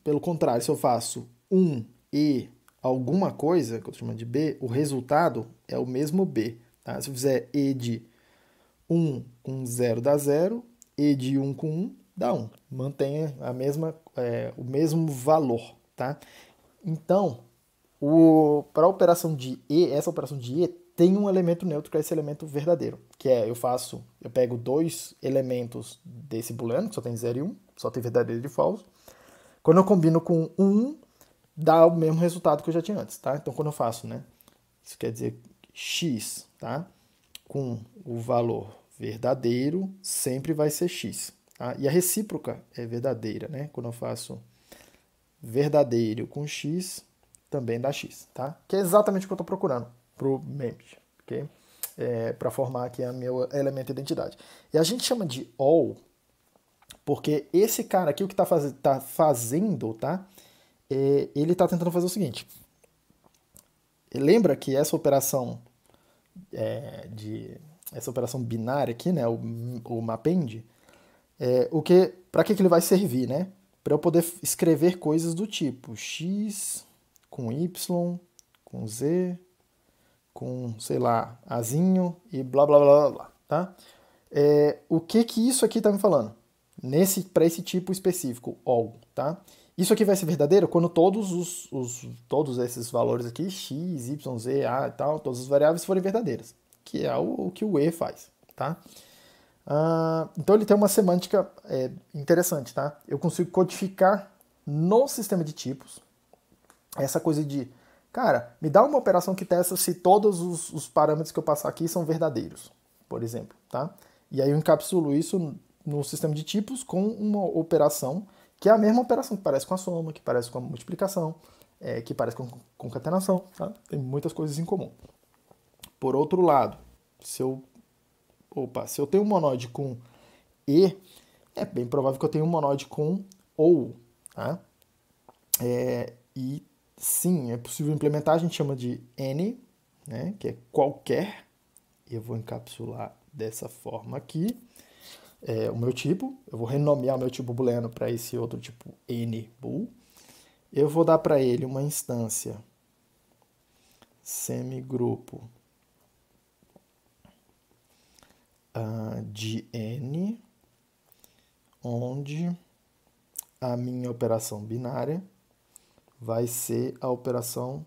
Pelo contrário, se eu faço 1 e alguma coisa, que eu estou chamando de B, o resultado é o mesmo B. Tá? Se eu fizer E de 1 com 0 dá 0, E de 1 com 1 dá 1. Mantenha o mesmo valor. Tá? Então, para a operação de E, essa operação de E tem um elemento neutro que é esse elemento verdadeiro, que é eu pego dois elementos desse booleano, que só tem 0 e 1, só tem verdadeiro e falso. Quando eu combino com 1, dá o mesmo resultado que eu já tinha antes, tá? Então, quando eu faço, né? Isso quer dizer x, tá? Com o valor verdadeiro, sempre vai ser x. Tá? E a recíproca é verdadeira, né? Quando eu faço verdadeiro com x, também dá x, tá? Que é exatamente o que eu estou procurando pro MEMP, ok? Para formar aqui o meu elemento de identidade. E a gente chama de all porque esse cara aqui, o que tá fazendo, tá? Ele está tentando fazer o seguinte. Lembra que essa operação essa operação binária aqui, né, o mapend, para que ele vai servir, né? Para eu poder escrever coisas do tipo x com y com z com, sei lá, azinho e blá blá blá blá, blá, tá? O que isso aqui está me falando? Para esse tipo específico, all, tá? Isso aqui vai ser verdadeiro quando todos esses valores aqui, x, y, z, a e tal, todas as variáveis forem verdadeiras, que é o que o e faz, tá? Então ele tem uma semântica interessante, tá? Eu consigo codificar no sistema de tipos essa coisa de, cara, me dá uma operação que testa se todos os parâmetros que eu passar aqui são verdadeiros, por exemplo, tá? E aí eu encapsulo isso no sistema de tipos com uma operação que é a mesma operação, que parece com a soma, que parece com a multiplicação, que parece com concatenação, tá? Tem muitas coisas em comum. Por outro lado, se eu tenho um monoide com e, é bem provável que eu tenha um monoide com ou, tá? E sim, é possível implementar, a gente chama de any, né, que é qualquer. Eu vou encapsular dessa forma aqui o meu tipo. Eu vou renomear o meu tipo booleano para esse outro tipo nbool. Eu vou dar para ele uma instância semigrupo de n, onde a minha operação binária vai ser a operação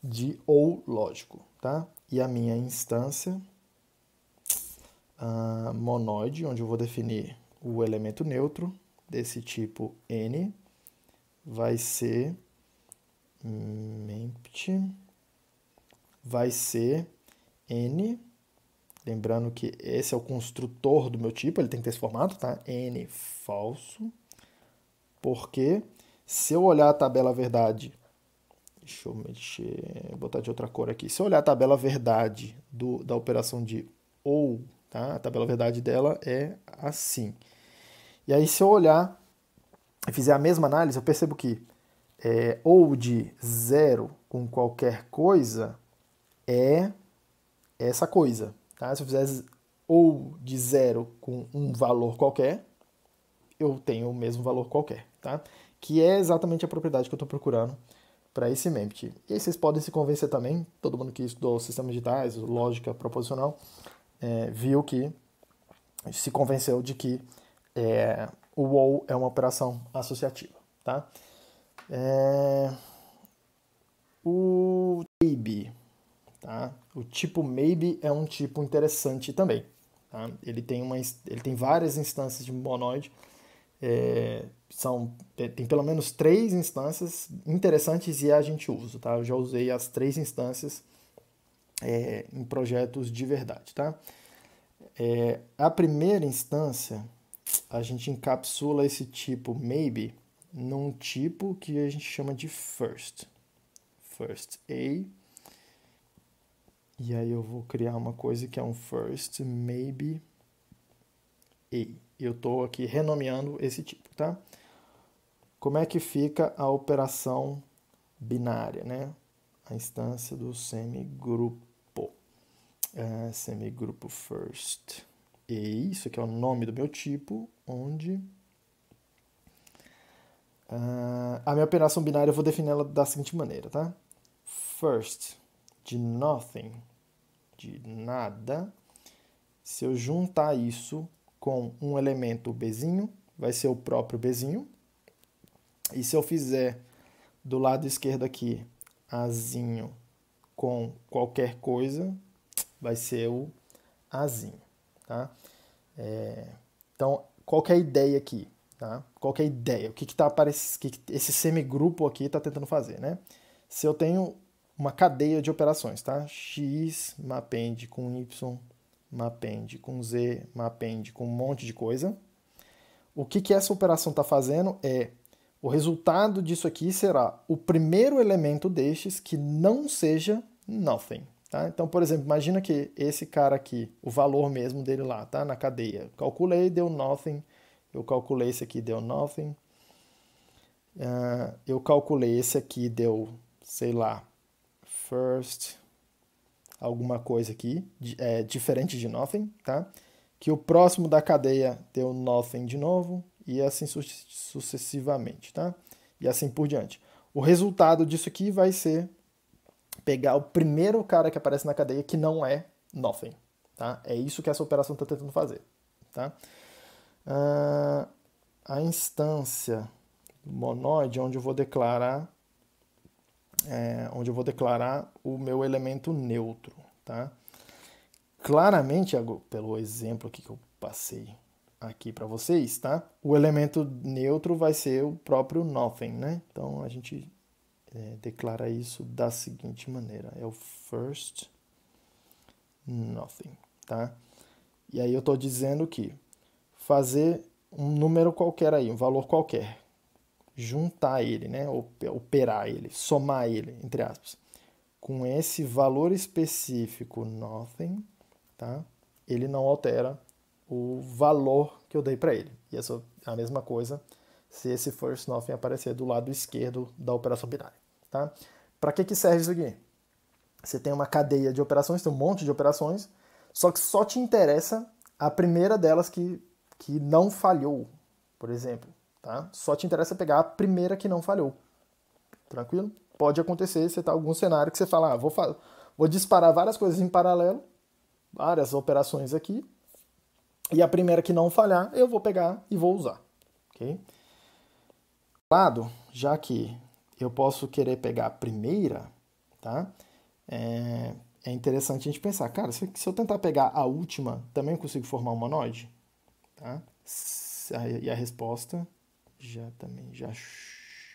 de ou lógico, tá? E a minha instância monoide, onde eu vou definir o elemento neutro desse tipo n, vai ser empty, vai ser n, lembrando que esse é o construtor do meu tipo, ele tem que ter esse formato, tá? N falso, porque se eu olhar a tabela verdade, deixa eu botar de outra cor aqui, se eu olhar a tabela verdade da operação de ou, tá? A tabela verdade dela é assim. E aí se eu olhar e fizer a mesma análise, eu percebo que ou de zero com qualquer coisa é essa coisa. Tá? Se eu fizer ou de zero com um valor qualquer, eu tenho o mesmo valor qualquer. Tá? Que é exatamente a propriedade que eu estou procurando para esse MEMPT. E aí vocês podem se convencer também, todo mundo que estudou sistemas digitais, lógica proposicional, viu que se convenceu de que o ou é uma operação associativa. Tá? O maybe, tá? O tipo maybe é um tipo interessante também. Tá? Ele tem várias instâncias de monoide. Tem pelo menos 3 instâncias interessantes e a gente usa. Tá? Eu já usei as 3 instâncias em projetos de verdade. Tá? A primeira instância, a gente encapsula esse tipo maybe num tipo que a gente chama de first. First A. E aí eu vou criar uma coisa que é um first maybe A. Eu estou aqui renomeando esse tipo, tá? Como é que fica a operação binária, né? A instância do semigrupo. Semigrupo first A. Isso aqui é o nome do meu tipo, onde A minha operação binária eu vou definir ela da seguinte maneira, tá? First, de nothing, de nada. Se eu juntar isso com um elemento bzinho, vai ser o próprio bzinho. E se eu fizer do lado esquerdo aqui azinho com qualquer coisa, vai ser o azinho, tá? Então, qual que é a ideia aqui? Tá? Qual que é a ideia? O que tá aparecendo? Esse semigrupo aqui está tentando fazer, né? Se eu tenho uma cadeia de operações, tá? X mapend com Y, mapend com Z, mapend com um monte de coisa. O que essa operação está fazendo é o resultado disso aqui será o primeiro elemento destes que não seja nothing. Tá? Então, por exemplo, imagina que esse cara aqui, o valor mesmo dele lá, tá? Na cadeia. Calculei, deu nothing. Eu calculei esse aqui, deu nothing. Eu calculei esse aqui, deu, sei lá, first, alguma coisa aqui, diferente de nothing, tá? Que o próximo da cadeia deu nothing de novo, e assim sucessivamente, tá? E assim por diante. O resultado disso aqui vai ser pegar o primeiro cara que aparece na cadeia que não é nothing, tá? É isso que essa operação está tentando fazer, tá? A instância do monoide, onde eu vou declarar o meu elemento neutro, tá? Claramente, pelo exemplo aqui que eu passei aqui para vocês, tá? O elemento neutro vai ser o próprio nothing, né? Então a gente declara isso da seguinte maneira: é o first nothing, tá? E aí eu estou dizendo que fazer um número qualquer aí, um valor qualquer, juntar ele, né? Operar ele, somar ele, entre aspas, com esse valor específico nothing, tá? Ele não altera o valor que eu dei para ele. E essa é a mesma coisa se esse first nothing aparecer do lado esquerdo da operação binária, tá? Para que serve isso aqui? Você tem uma cadeia de operações, tem um monte de operações, só que só te interessa a primeira delas que não falhou, por exemplo, tá? Só te interessa pegar a primeira que não falhou. Tranquilo? Pode acontecer, você tá em algum cenário que você fala, vou disparar várias coisas em paralelo, várias operações aqui, e a primeira que não falhar, eu vou pegar e vou usar. Ok? Lado, já que eu posso querer pegar a primeira, tá? É interessante a gente pensar, cara, se eu tentar pegar a última, também consigo formar um monoide? Tá? E a resposta, já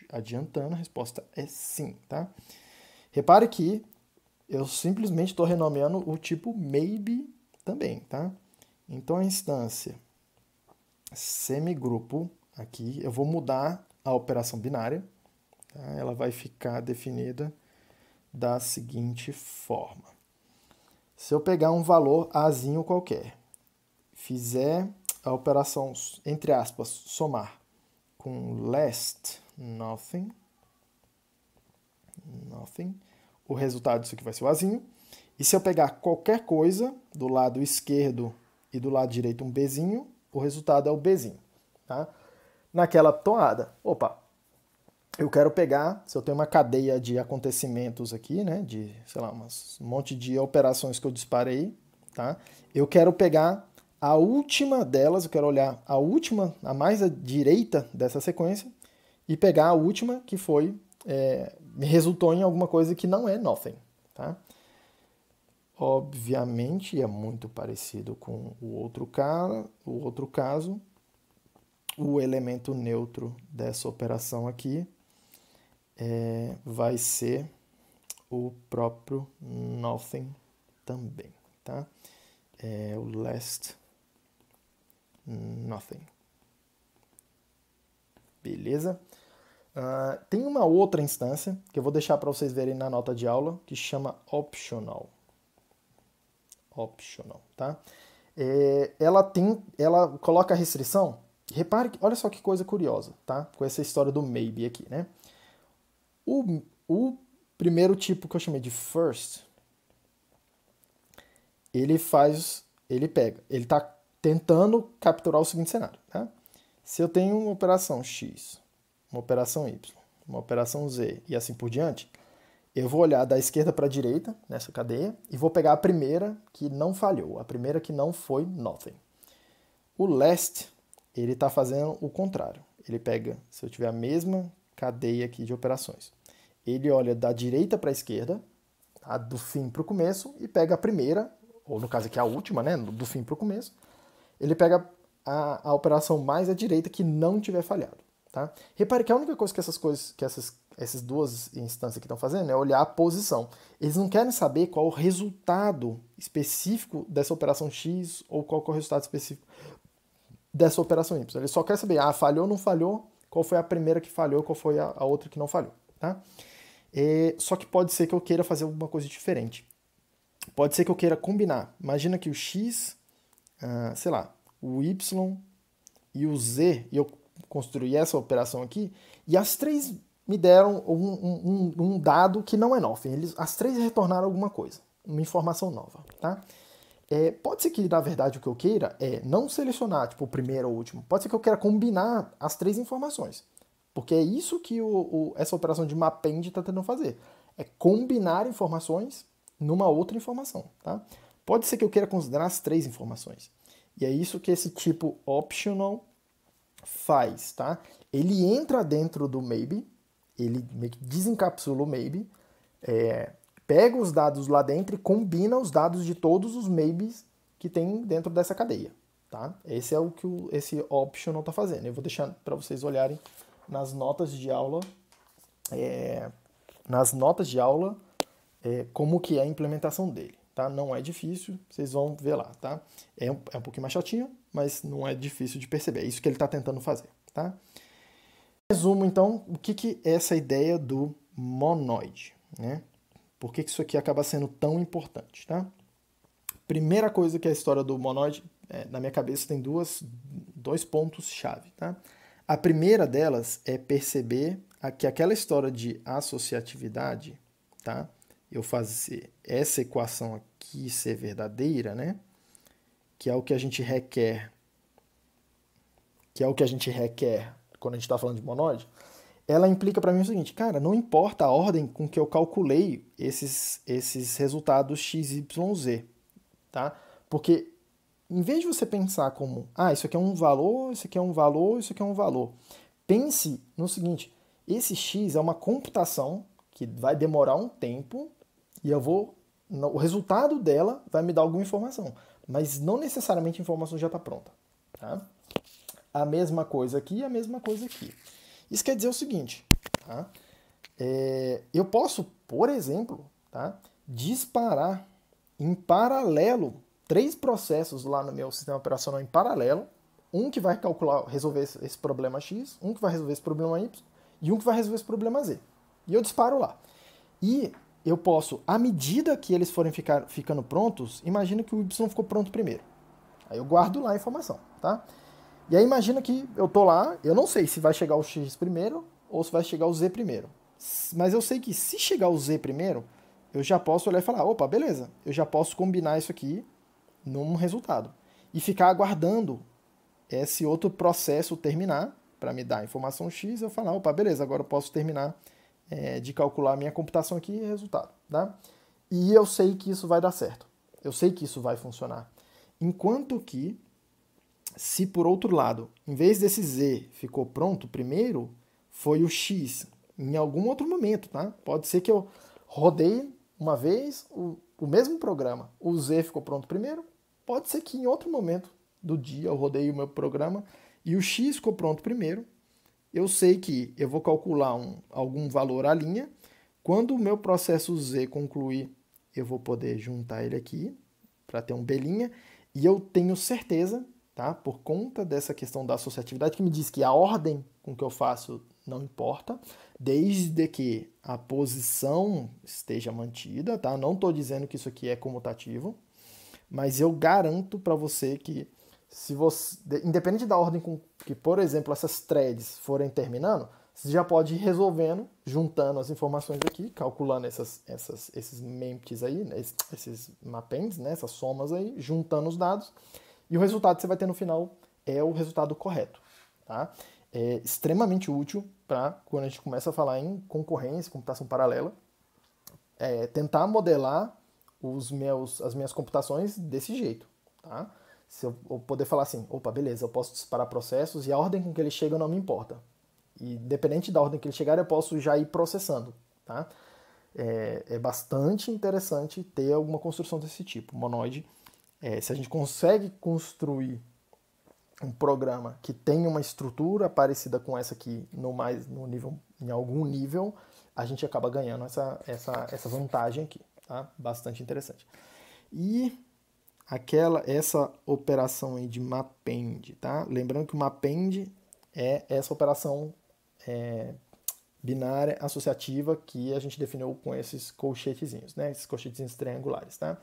adiantando, a resposta é sim, tá? Repare que eu simplesmente estou renomeando o tipo maybe também, tá? Então a instância semigrupo aqui, eu vou mudar a operação binária, tá? Ela vai ficar definida da seguinte forma. Se eu pegar um valor azinho qualquer, fizer a operação, entre aspas, somar com last nothing, o resultado disso aqui vai ser o azinho. E se eu pegar qualquer coisa do lado esquerdo e do lado direito um bzinho, o resultado é o bzinho, tá? Naquela toada, eu quero pegar, se eu tenho uma cadeia de acontecimentos aqui, né, de, sei lá, um monte de operações que eu disparei, tá? Eu quero pegar a última delas, eu quero olhar a última, a mais à direita dessa sequência, e pegar a última que foi, me resultou em alguma coisa que não é nothing, tá? Obviamente, é muito parecido com o outro caso, o elemento neutro dessa operação aqui vai ser o próprio nothing também, tá? É o last nothing. Beleza? Tem uma outra instância que eu vou deixar para vocês verem na nota de aula, que chama optional. Optional, tá? Ela coloca a restrição. Repare que, olha só que coisa curiosa, tá? Com essa história do maybe aqui, né? O primeiro tipo que eu chamei de first, ele está tentando capturar o seguinte cenário, tá? Se eu tenho uma operação x, uma operação Y, uma operação Z e assim por diante, eu vou olhar da esquerda para a direita nessa cadeia e vou pegar a primeira que não falhou, a primeira que não foi nothing. O last, ele está fazendo o contrário. Ele pega, se eu tiver a mesma cadeia aqui de operações, ele olha da direita para a esquerda, tá? Do fim para o começo, e pega a primeira, ou no caso aqui a última, né? Do fim para o começo, ele pega a operação mais à direita que não tiver falhado. Tá? Repare que a única coisa que essas duas instâncias aqui estão fazendo é olhar a posição. Eles não querem saber qual o resultado específico dessa operação X ou qual é o resultado específico dessa operação Y. Eles só querem saber, falhou ou não falhou, qual foi a primeira que falhou, qual foi a outra que não falhou. Tá? Só que pode ser que eu queira fazer alguma coisa diferente. Pode ser que eu queira combinar. Imagina que o X, sei lá, o Y e o Z, e eu construí essa operação aqui, e as três me deram um dado que não é nothing. As três retornaram alguma coisa, uma informação nova. Tá? Pode ser que, na verdade, o que eu queira é não selecionar tipo, o primeiro ou o último. Pode ser que eu queira combinar as três informações. Porque é isso que essa operação de mapend está tentando fazer. É combinar informações numa outra informação. Tá? Pode ser que eu queira considerar as três informações. E é isso que esse tipo optional faz. Tá? Ele entra dentro do maybe, ele meio que desencapsula o maybe, pega os dados lá dentro e combina os dados de todos os maybes que tem dentro dessa cadeia. Tá? Esse é o que esse optional está fazendo. Eu vou deixar para vocês olharem nas notas de aula, como que é a implementação dele. Tá? Não é difícil, vocês vão ver lá. Tá? É um pouquinho mais chatinho, mas não é difícil de perceber. É isso que ele está tentando fazer. Tá? Resumo, então, o que é essa ideia do monoid, né? Por que isso aqui acaba sendo tão importante, tá? Primeira coisa que é a história do monoid, na minha cabeça tem dois pontos-chave, tá? A primeira delas é perceber que aquela história de associatividade, tá? Eu fazer essa equação aqui ser verdadeira, né? Que é o que a gente requer, quando a gente está falando de monoide, ela implica para mim o seguinte, cara, não importa a ordem com que eu calculei esses resultados x, y, z, tá? Porque em vez de você pensar como, isso aqui é um valor, isso aqui é um valor, isso aqui é um valor, pense no seguinte, esse x é uma computação que vai demorar um tempo e o resultado dela vai me dar alguma informação, mas não necessariamente a informação já está pronta, tá? A mesma coisa aqui e a mesma coisa aqui. Isso quer dizer o seguinte, tá? Eu posso, por exemplo, tá, disparar em paralelo 3 processos lá no meu sistema operacional em paralelo, um que vai resolver esse problema X, um que vai resolver esse problema Y e um que vai resolver esse problema Z. E eu disparo lá. E eu posso, à medida que eles forem ficando prontos, imagina que o Y ficou pronto primeiro. Aí eu guardo lá a informação, tá? E aí imagina que eu tô lá, eu não sei se vai chegar o X primeiro ou se vai chegar o Z primeiro. Mas eu sei que se chegar o Z primeiro, eu já posso olhar e falar, opa, beleza, eu já posso combinar isso aqui num resultado. E ficar aguardando esse outro processo terminar para me dar a informação X, eu falar, opa, beleza, agora eu posso terminar de calcular a minha computação aqui e resultado. Tá? E eu sei que isso vai dar certo. Eu sei que isso vai funcionar. Enquanto que, se por outro lado, em vez desse Z ficou pronto primeiro, foi o X em algum outro momento, tá? Pode ser que eu rodei uma vez o mesmo programa, o Z ficou pronto primeiro, pode ser que em outro momento do dia eu rodei o meu programa e o X ficou pronto primeiro. Eu sei que eu vou calcular algum valor à linha. Quando o meu processo Z concluir, eu vou poder juntar ele aqui para ter um belinha. E eu tenho certeza, tá, por conta dessa questão da associatividade, que me diz que a ordem com que eu faço não importa, desde que a posição esteja mantida. Tá? Não estou dizendo que isso aqui é comutativo, mas eu garanto para você que, se você, independente da ordem com que, por exemplo, essas threads forem terminando, você já pode ir resolvendo, juntando as informações aqui, calculando esses mempties aí, esses mapends, né, essas somas aí, juntando os dados, e o resultado que você vai ter no final é o resultado correto. Tá? é extremamente útil para quando a gente começa a falar em concorrência, computação paralela, tentar modelar as minhas computações desse jeito, tá? Se eu poder falar assim, opa, beleza, eu posso disparar processos e a ordem com que eles chegam não me importa. E dependente da ordem que eles chegarem, eu posso já ir processando, tá? É bastante interessante ter alguma construção desse tipo. Monoide, se a gente consegue construir um programa que tem uma estrutura parecida com essa aqui no nível, em algum nível, a gente acaba ganhando essa vantagem aqui, tá? Bastante interessante. E essa operação aí de mapend, tá? Lembrando que o mapend é essa operação binária associativa que a gente definiu com esses colchetezinhos, né? Esses colchetezinhos triangulares, tá?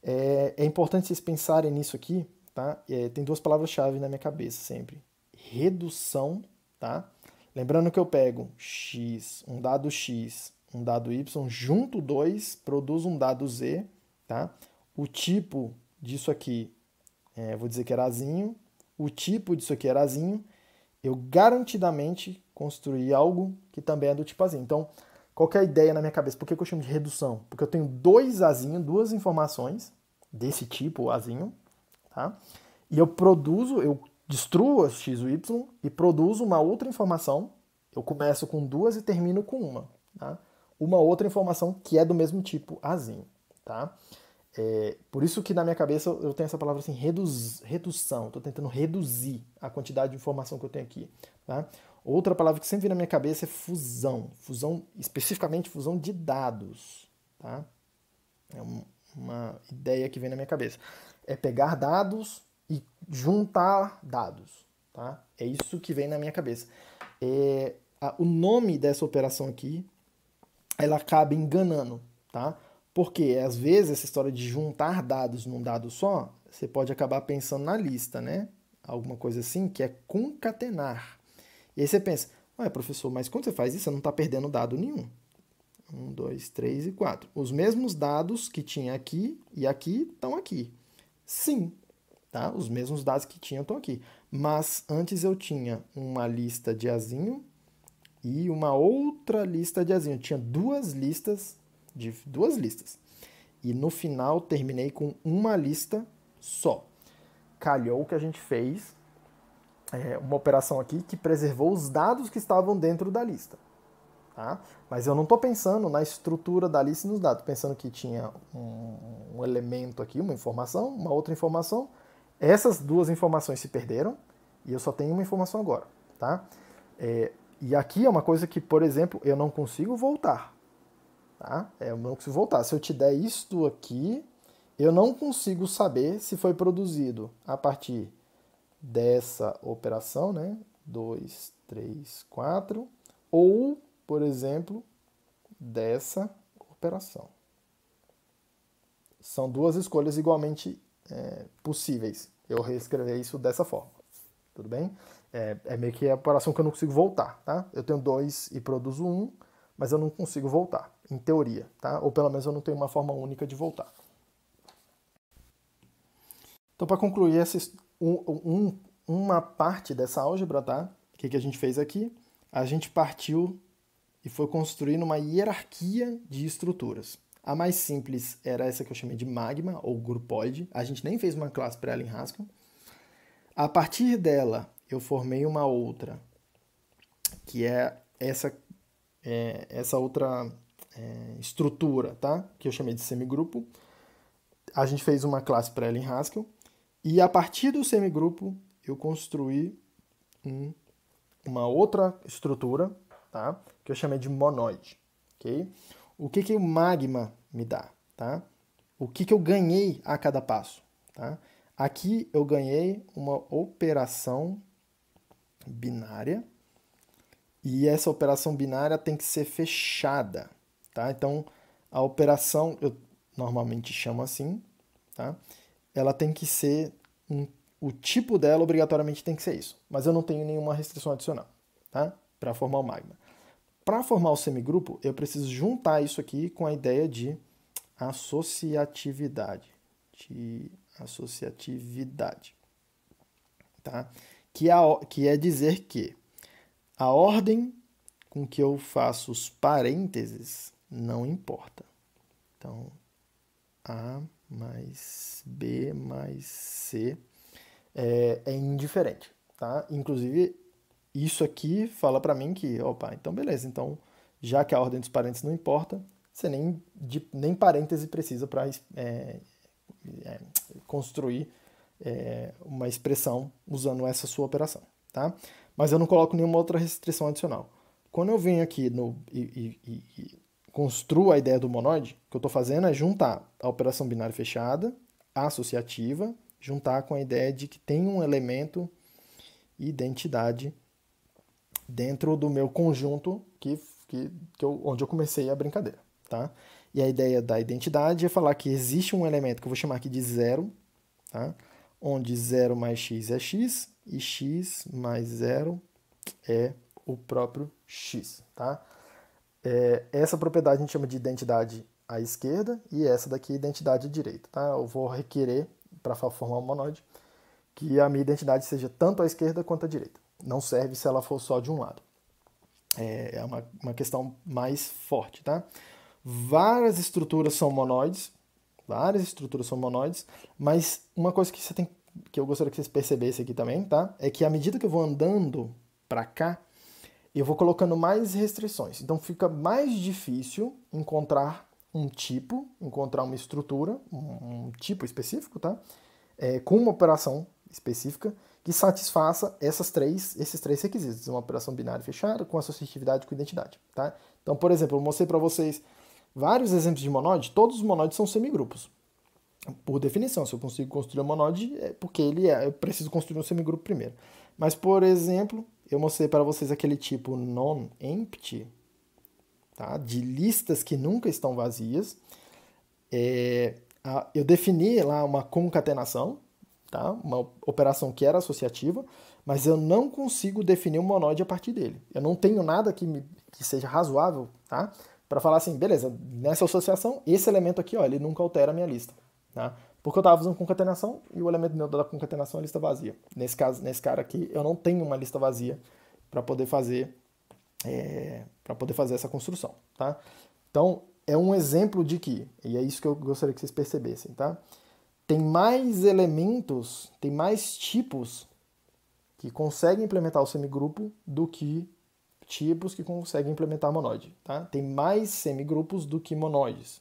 É importante vocês pensarem nisso aqui, tá? Tem duas palavras-chave na minha cabeça sempre. Redução, tá? Lembrando que eu pego x, um dado x, um dado y, junto dois, produz um dado z, tá? O tipo disso aqui, vou dizer que era azinho, o tipo disso aqui era azinho, eu garantidamente construí algo que também é do tipo azinho. Então, qual que é a ideia na minha cabeça? Por que eu chamo de redução? Porque eu tenho dois azinhos, duas informações desse tipo azinho, tá? E eu destruo x e y e produzo uma outra informação. Eu começo com duas e termino com uma, tá? Uma outra informação que é do mesmo tipo azinho, tá? Por isso que na minha cabeça eu tenho essa palavra assim, redução. Estou tentando reduzir a quantidade de informação que eu tenho aqui, tá? Outra palavra que sempre vem na minha cabeça é fusão. Fusão, especificamente fusão de dados, tá? É uma ideia que vem na minha cabeça. É pegar dados e juntar dados, tá? É isso que vem na minha cabeça. O nome dessa operação aqui, ela acaba enganando, tá? Porque às vezes essa história de juntar dados num dado só, você pode acabar pensando na lista, né? Alguma coisa assim, que é concatenar. E aí você pensa, ué, professor, mas quando você faz isso, você não está perdendo dado nenhum. 1, 2, 3 e 4. Os mesmos dados que tinha aqui e aqui estão aqui. Sim, tá? Os mesmos dados que tinham estão aqui. Mas antes eu tinha uma lista de azinho e uma outra lista de azinho. Eu tinha duas listas. E no final terminei com uma lista só. Calhou que a gente fez uma operação aqui que preservou os dados que estavam dentro da lista. Tá? Mas eu não estou pensando na estrutura da lista e nos dados. Pensando que tinha um elemento aqui, uma informação, uma outra informação. Essas duas informações se perderam e eu só tenho uma informação agora. Tá? E aqui é uma coisa que, por exemplo, eu não consigo voltar. Tá? Eu não consigo voltar. Se eu te der isto aqui, eu não consigo saber se foi produzido a partir dessa operação, né? 2, 3, 4, ou, por exemplo, dessa operação. São duas escolhas igualmente possíveis. Eu reescrever isso dessa forma. Tudo bem? É meio que a operação que eu não consigo voltar, tá? Eu tenho 2 e produzo 1, mas eu não consigo voltar, em teoria, tá? Ou pelo menos eu não tenho uma forma única de voltar. Então, para concluir uma parte dessa álgebra, tá? O que a gente fez aqui? A gente partiu e foi construindo uma hierarquia de estruturas. A mais simples era essa que eu chamei de magma, ou grupoide. A gente nem fez uma classe para ela em Haskell. A partir dela, eu formei uma outra, que é essa outra estrutura, tá? Que eu chamei de semigrupo. A gente fez uma classe para ela em Haskell. E a partir do semigrupo, eu construí uma outra estrutura, tá? Que eu chamei de monoide. Okay? O que o magma me dá? Tá? O que eu ganhei a cada passo? Tá? Aqui eu ganhei uma operação binária. E essa operação binária tem que ser fechada. Tá? Então, a operação, eu normalmente chamo assim, tá? Ela tem que ser, o tipo dela obrigatoriamente tem que ser isso. Mas eu não tenho nenhuma restrição adicional, tá? Para formar o magma. Para formar o semigrupo, eu preciso juntar isso aqui com a ideia de associatividade. Tá? Que é dizer que A ordem com que eu faço os parênteses não importa. Então, A mais B mais C é indiferente, tá? Inclusive, isso aqui fala para mim que, opa, então beleza, então já que a ordem dos parênteses não importa, você nem parêntese precisa para construir uma expressão usando essa sua operação, tá? Mas eu não coloco nenhuma outra restrição adicional. Quando eu venho aqui e construo a ideia do monoide, o que eu estou fazendo é juntar a operação binária fechada, associativa, juntar com a ideia de que tem um elemento identidade dentro do meu conjunto onde eu comecei a brincadeira, tá? E a ideia da identidade é falar que existe um elemento que eu vou chamar aqui de zero, tá? Onde 0 mais x é x e x mais 0 é o próprio x, tá? Essa propriedade a gente chama de identidade à esquerda e essa daqui é identidade à direita, tá? Eu vou requerer, para formar um monoide, que a minha identidade seja tanto à esquerda quanto à direita. Não serve se ela for só de um lado. É uma questão mais forte, tá? Várias estruturas são monoides, mas uma coisa que eu gostaria que vocês percebessem aqui também, tá? É que à medida que eu vou andando para cá, eu vou colocando mais restrições. Então fica mais difícil encontrar um tipo, encontrar uma estrutura, um tipo específico, tá? Com uma operação específica que satisfaça esses três requisitos. Uma operação binária fechada, com associatividade e com identidade, tá? Então, por exemplo, eu mostrei para vocês vários exemplos de monóide. Todos os monóides são semigrupos. Por definição, se eu consigo construir um monóide, é porque eu preciso construir um semigrupo primeiro. Mas, por exemplo, eu mostrei para vocês aquele tipo non-empty, tá? De listas que nunca estão vazias. Eu defini lá uma concatenação, tá? Uma operação que era associativa, mas eu não consigo definir um monóide a partir dele. Eu não tenho nada que seja razoável, tá? Para falar assim, beleza, nessa associação, esse elemento aqui, ó, ele nunca altera a minha lista, tá? Porque eu estava fazendo concatenação e o elemento neutro da concatenação é a lista vazia. Nesse cara aqui, eu não tenho uma lista vazia para poder fazer essa construção, tá? Então, é um exemplo de que, e é isso que eu gostaria que vocês percebessem, tá? Tem mais elementos, tem mais tipos que conseguem implementar o semigrupo do que tipos que conseguem implementar monoide, tá? Tem mais semigrupos do que monoides,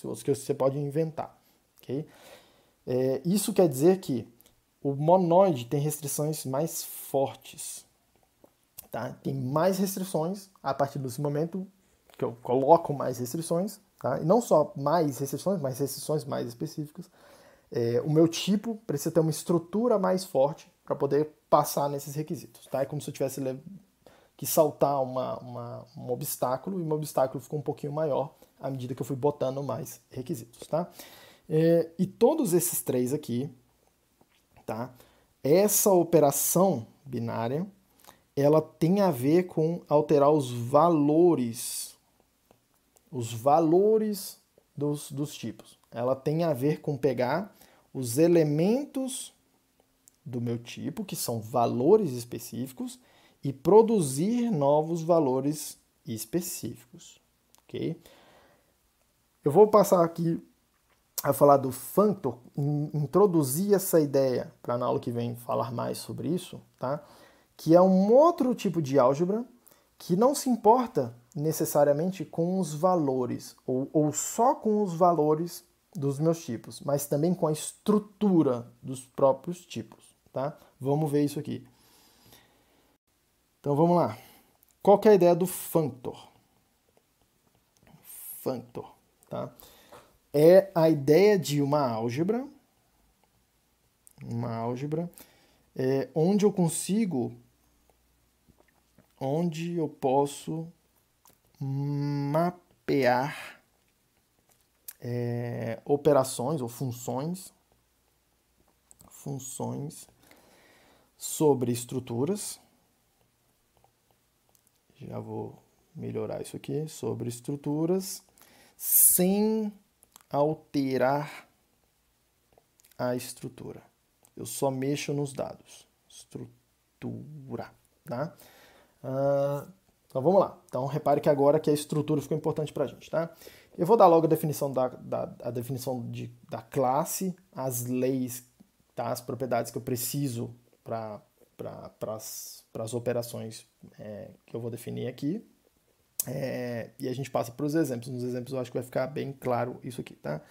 os que você pode inventar, ok? Isso quer dizer que o monoide tem restrições mais fortes, tá? Tem mais restrições a partir desse momento que eu coloco mais restrições, tá? E não só mais restrições, mas restrições mais específicas. O meu tipo precisa ter uma estrutura mais forte para poder passar nesses requisitos, tá? É como se eu tivesse que saltar um obstáculo, e o meu obstáculo ficou um pouquinho maior à medida que eu fui botando mais requisitos, tá? E todos esses três aqui, tá? Essa operação binária, ela tem a ver com alterar os valores dos tipos. Ela tem a ver com pegar os elementos do meu tipo, que são valores específicos, e produzir novos valores específicos, ok? Eu vou passar aqui a falar do functor, introduzir essa ideia para na aula que vem falar mais sobre isso, tá? Que é um outro tipo de álgebra que não se importa necessariamente com os valores, ou só com os valores dos meus tipos, mas também com a estrutura dos próprios tipos, tá? Vamos ver isso aqui. Então vamos lá. Qual que é a ideia do functor? Functor, tá? É a ideia de uma álgebra onde eu posso mapear operações ou funções sobre estruturas. Já vou melhorar isso aqui, sobre estruturas, sem alterar a estrutura. Eu só mexo nos dados. Estrutura, tá? Então vamos lá. Então repare que agora que a estrutura ficou importante para a gente, tá? Eu vou dar logo a definição a definição da classe, as leis, tá? As propriedades que eu preciso para as operações que eu vou definir aqui. E a gente passa para os exemplos. Nos exemplos eu acho que vai ficar bem claro isso aqui, tá?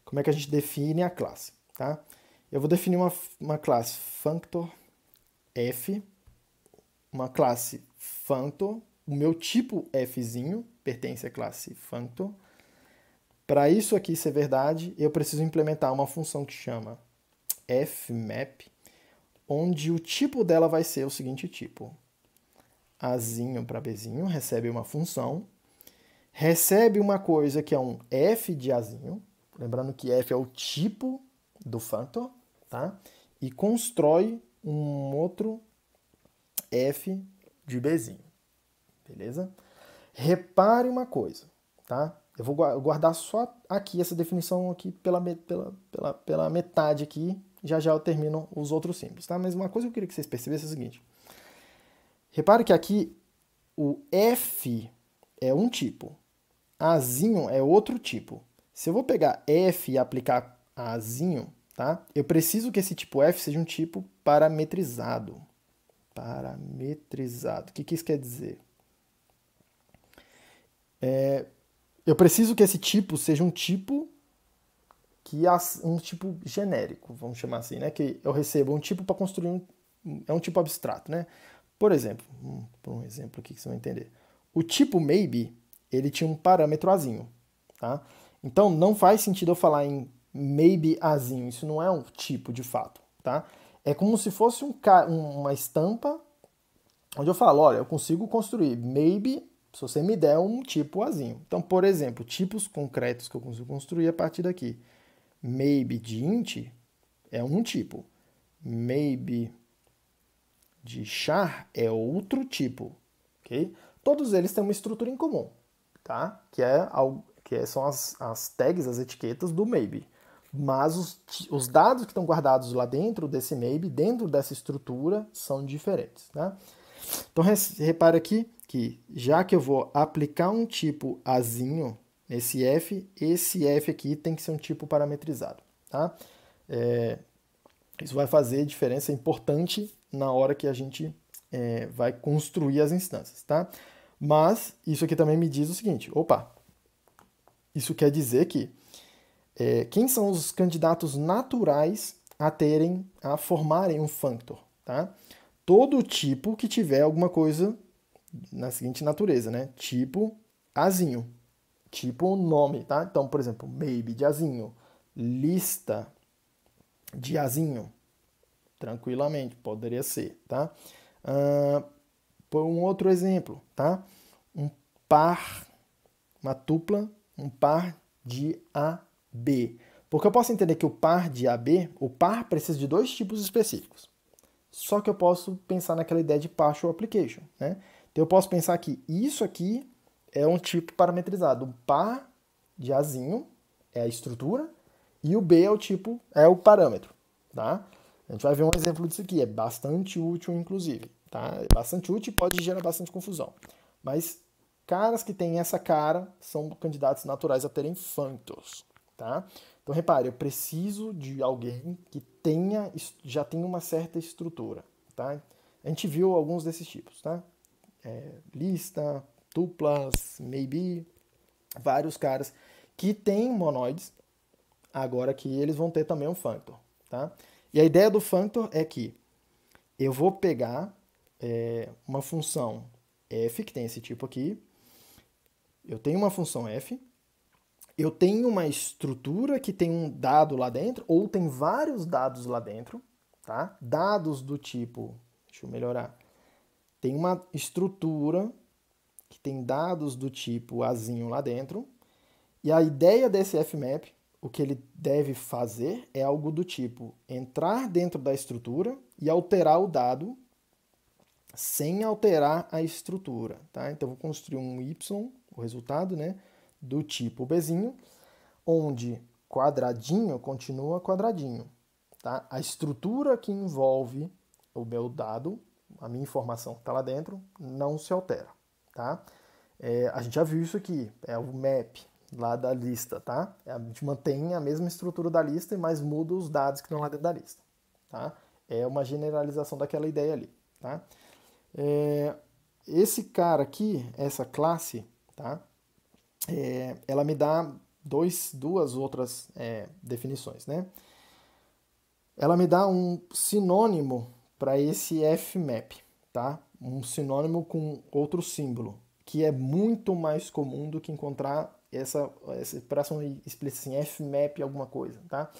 Como é que a gente define a classe, tá? Eu vou definir uma classe functor f, uma classe functor, o meu tipo fzinho pertence à classe functor. Para isso aqui ser verdade, eu preciso implementar uma função que chama fmap, onde o tipo dela vai ser o seguinte tipo. Azinho para Bzinho recebe uma função, recebe uma coisa que é um f de Azinho, lembrando que f é o tipo do functor, tá? E constrói um outro f de Bzinho, beleza? Repare uma coisa, tá? Eu vou guardar só aqui essa definição aqui pela metade aqui, já eu termino os outros símbolos, tá? Mas uma coisa que eu queria que vocês percebessem é o seguinte. Repare que aqui o f é um tipo, azinho é outro tipo. Se eu vou pegar f e aplicar azinho, tá? Eu preciso que esse tipo f seja um tipo parametrizado. Parametrizado. O que isso quer dizer? Eu preciso que esse tipo seja um tipo um tipo genérico, vamos chamar assim, né? Que eu recebo um tipo para construir é um tipo abstrato, né? Por exemplo, por um exemplo aqui que você vai entender. O tipo maybe, ele tinha um parâmetro azinho, tá? Então não faz sentido eu falar em maybe azinho, isso não é um tipo de fato, tá? É como se fosse uma estampa onde eu falo, olha, eu consigo construir maybe se você me der um tipo azinho. Então, por exemplo, tipos concretos que eu consigo construir a partir daqui. Maybe de int é um tipo. Maybe de char é outro tipo, ok? Todos eles têm uma estrutura em comum, tá? São as tags, as etiquetas do maybe. Mas os dados que estão guardados lá dentro desse maybe, dentro dessa estrutura, são diferentes, tá? Então repare aqui que já que eu vou aplicar um tipo azinho nesse f, esse f aqui tem que ser um tipo parametrizado, tá? Isso vai fazer diferença importante na hora que a gente vai construir as instâncias, tá? Mas isso aqui também me diz o seguinte, opa, isso quer dizer que quem são os candidatos naturais a formarem um functor, tá? Todo tipo que tiver alguma coisa na seguinte natureza, né? Tipo azinho, tipo nome, tá? Então, por exemplo, maybe de azinho, lista de azinho, tranquilamente, poderia ser, tá? Por um outro exemplo, tá? Um par, uma tupla, um par de AB. Porque eu posso entender que o par de AB, o par precisa de dois tipos específicos. Só que eu posso pensar naquela ideia de partial application, né? Então eu posso pensar que isso aqui é um tipo parametrizado. O par de Azinho é a estrutura e o B é o tipo, é o parâmetro, tá? A gente vai ver um exemplo disso aqui, é bastante útil, inclusive, tá? É bastante útil e pode gerar bastante confusão. Mas caras que têm essa cara são candidatos naturais a terem functors, tá? Então repare, eu preciso de alguém que já tenha uma certa estrutura, tá? A gente viu alguns desses tipos, tá? Lista, tuplas, maybe, vários caras que têm monoides, agora que eles vão ter também um functor, tá? E a ideia do functor é que eu vou pegar uma função f, que tem esse tipo aqui, eu tenho uma função f, eu tenho uma estrutura que tem um dado lá dentro, ou tem vários dados lá dentro, tá? Dados do tipo, deixa eu melhorar, tem uma estrutura que tem dados do tipo azinho lá dentro, e a ideia desse fmap, o que ele deve fazer é algo do tipo entrar dentro da estrutura e alterar o dado sem alterar a estrutura, tá? Então, eu vou construir um y, o resultado, né, do tipo Bzinho, onde quadradinho continua quadradinho, tá? A estrutura que envolve o meu dado, a minha informação que está lá dentro não se altera, tá? A gente já viu isso aqui, é o map lá da lista, tá? A gente mantém a mesma estrutura da lista, mas muda os dados que estão lá dentro da lista, tá? É uma generalização daquela ideia ali, tá? Esse cara aqui, essa classe, tá? Ela me dá duas outras definições, né? Ela me dá um sinônimo para esse fmap, tá? Um sinônimo com outro símbolo, que é muito mais comum do que encontrar essa expressão explícita assim, fmap alguma coisa, tá?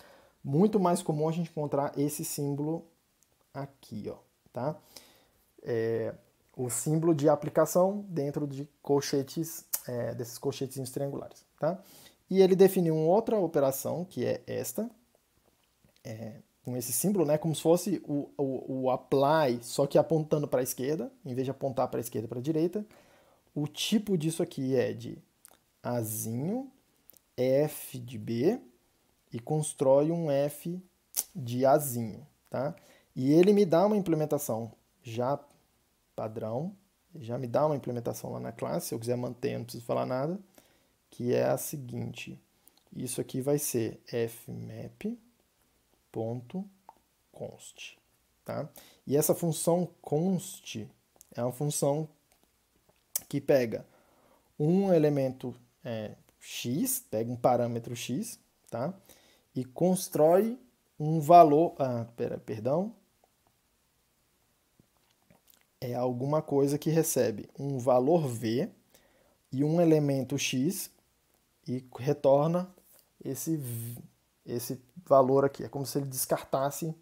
Muito mais comum a gente encontrar esse símbolo aqui, ó, tá? O símbolo de aplicação dentro de colchetes, desses colchetes triangulares, tá? E ele definiu uma outra operação, que é esta, com esse símbolo, né, como se fosse o apply, só que apontando para a esquerda, em vez de apontar para a esquerda e para a direita. O tipo disso aqui é de Azinho, F de B, e constrói um F de Azinho, tá? E ele me dá uma implementação já padrão, já me dá uma implementação lá na classe, se eu quiser manter, não preciso falar nada, que é a seguinte, isso aqui vai ser fmap.const, tá? E essa função const é uma função que pega um elemento x, pega um parâmetro x, tá? E constrói um valor, é alguma coisa que recebe um valor v e um elemento x e retorna esse valor aqui. É como se ele descartasse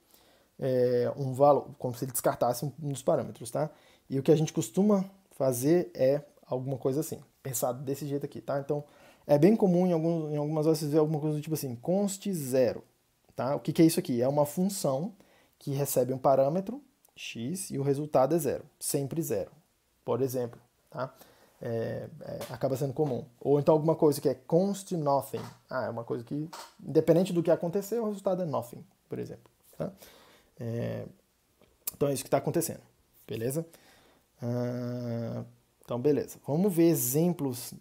um valor, como se ele descartasse um dos parâmetros, tá? E o que a gente costuma fazer é alguma coisa assim, pensado desse jeito aqui, tá? Então, é bem comum em algumas horas vocês ver alguma coisa do tipo assim, const 0, tá? O que é isso aqui? É uma função que recebe um parâmetro, x, e o resultado é 0, sempre 0, por exemplo, tá? Acaba sendo comum. Ou então alguma coisa que é const nothing, é uma coisa que, independente do que acontecer, o resultado é nothing, por exemplo, tá? Então é isso que está acontecendo, beleza? Então, beleza. Vamos ver exemplos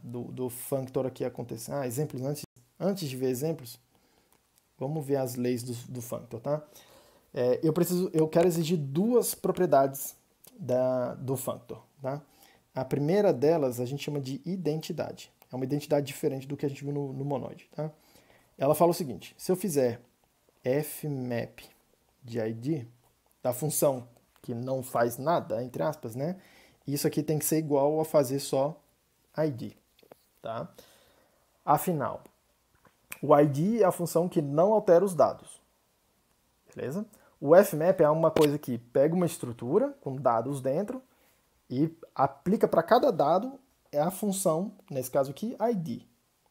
do functor aqui acontecendo. Exemplos antes de ver exemplos, vamos ver as leis do functor, tá? Eu quero exigir duas propriedades do functor, tá? A primeira delas a gente chama de identidade. É uma identidade diferente do que a gente viu no monoide, tá? Ela fala o seguinte: se eu fizer fmap de id da função que não faz nada, entre aspas, né? Isso aqui tem que ser igual a fazer só id, tá? Afinal, o id é a função que não altera os dados, beleza? O fmap é uma coisa que pega uma estrutura com dados dentro e aplica para cada dado a função, nesse caso aqui, id,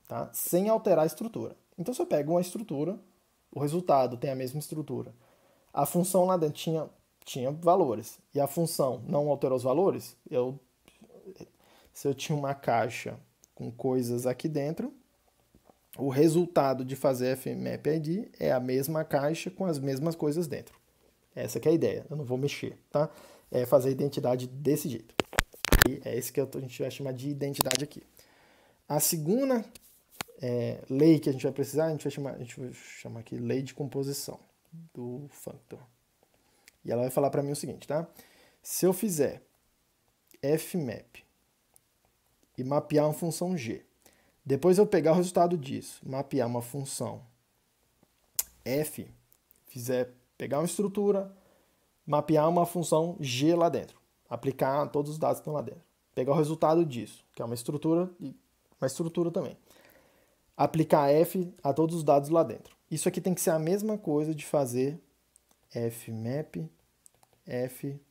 tá? Sem alterar a estrutura. Então, se eu pego uma estrutura, o resultado tem a mesma estrutura. A função lá dentro tinha valores. E a função não alterou os valores, se eu tinha uma caixa com coisas aqui dentro, o resultado de fazer fmap id é a mesma caixa com as mesmas coisas dentro. Essa que é a ideia, eu não vou mexer, tá? É fazer a identidade desse jeito. E é isso que a gente vai chamar de identidade aqui. A segunda lei que a gente vai precisar, a gente vai chamar aqui lei de composição do functor. E ela vai falar para mim o seguinte, tá? Se eu fizer fmap e mapear uma função g, depois eu pegar o resultado disso, mapear uma função f, pegar uma estrutura, mapear uma função g lá dentro, aplicar todos os dados que estão lá dentro, pegar o resultado disso, que é uma estrutura e uma estrutura também, aplicar f a todos os dados lá dentro. Isso aqui tem que ser a mesma coisa de fazer fmap, f,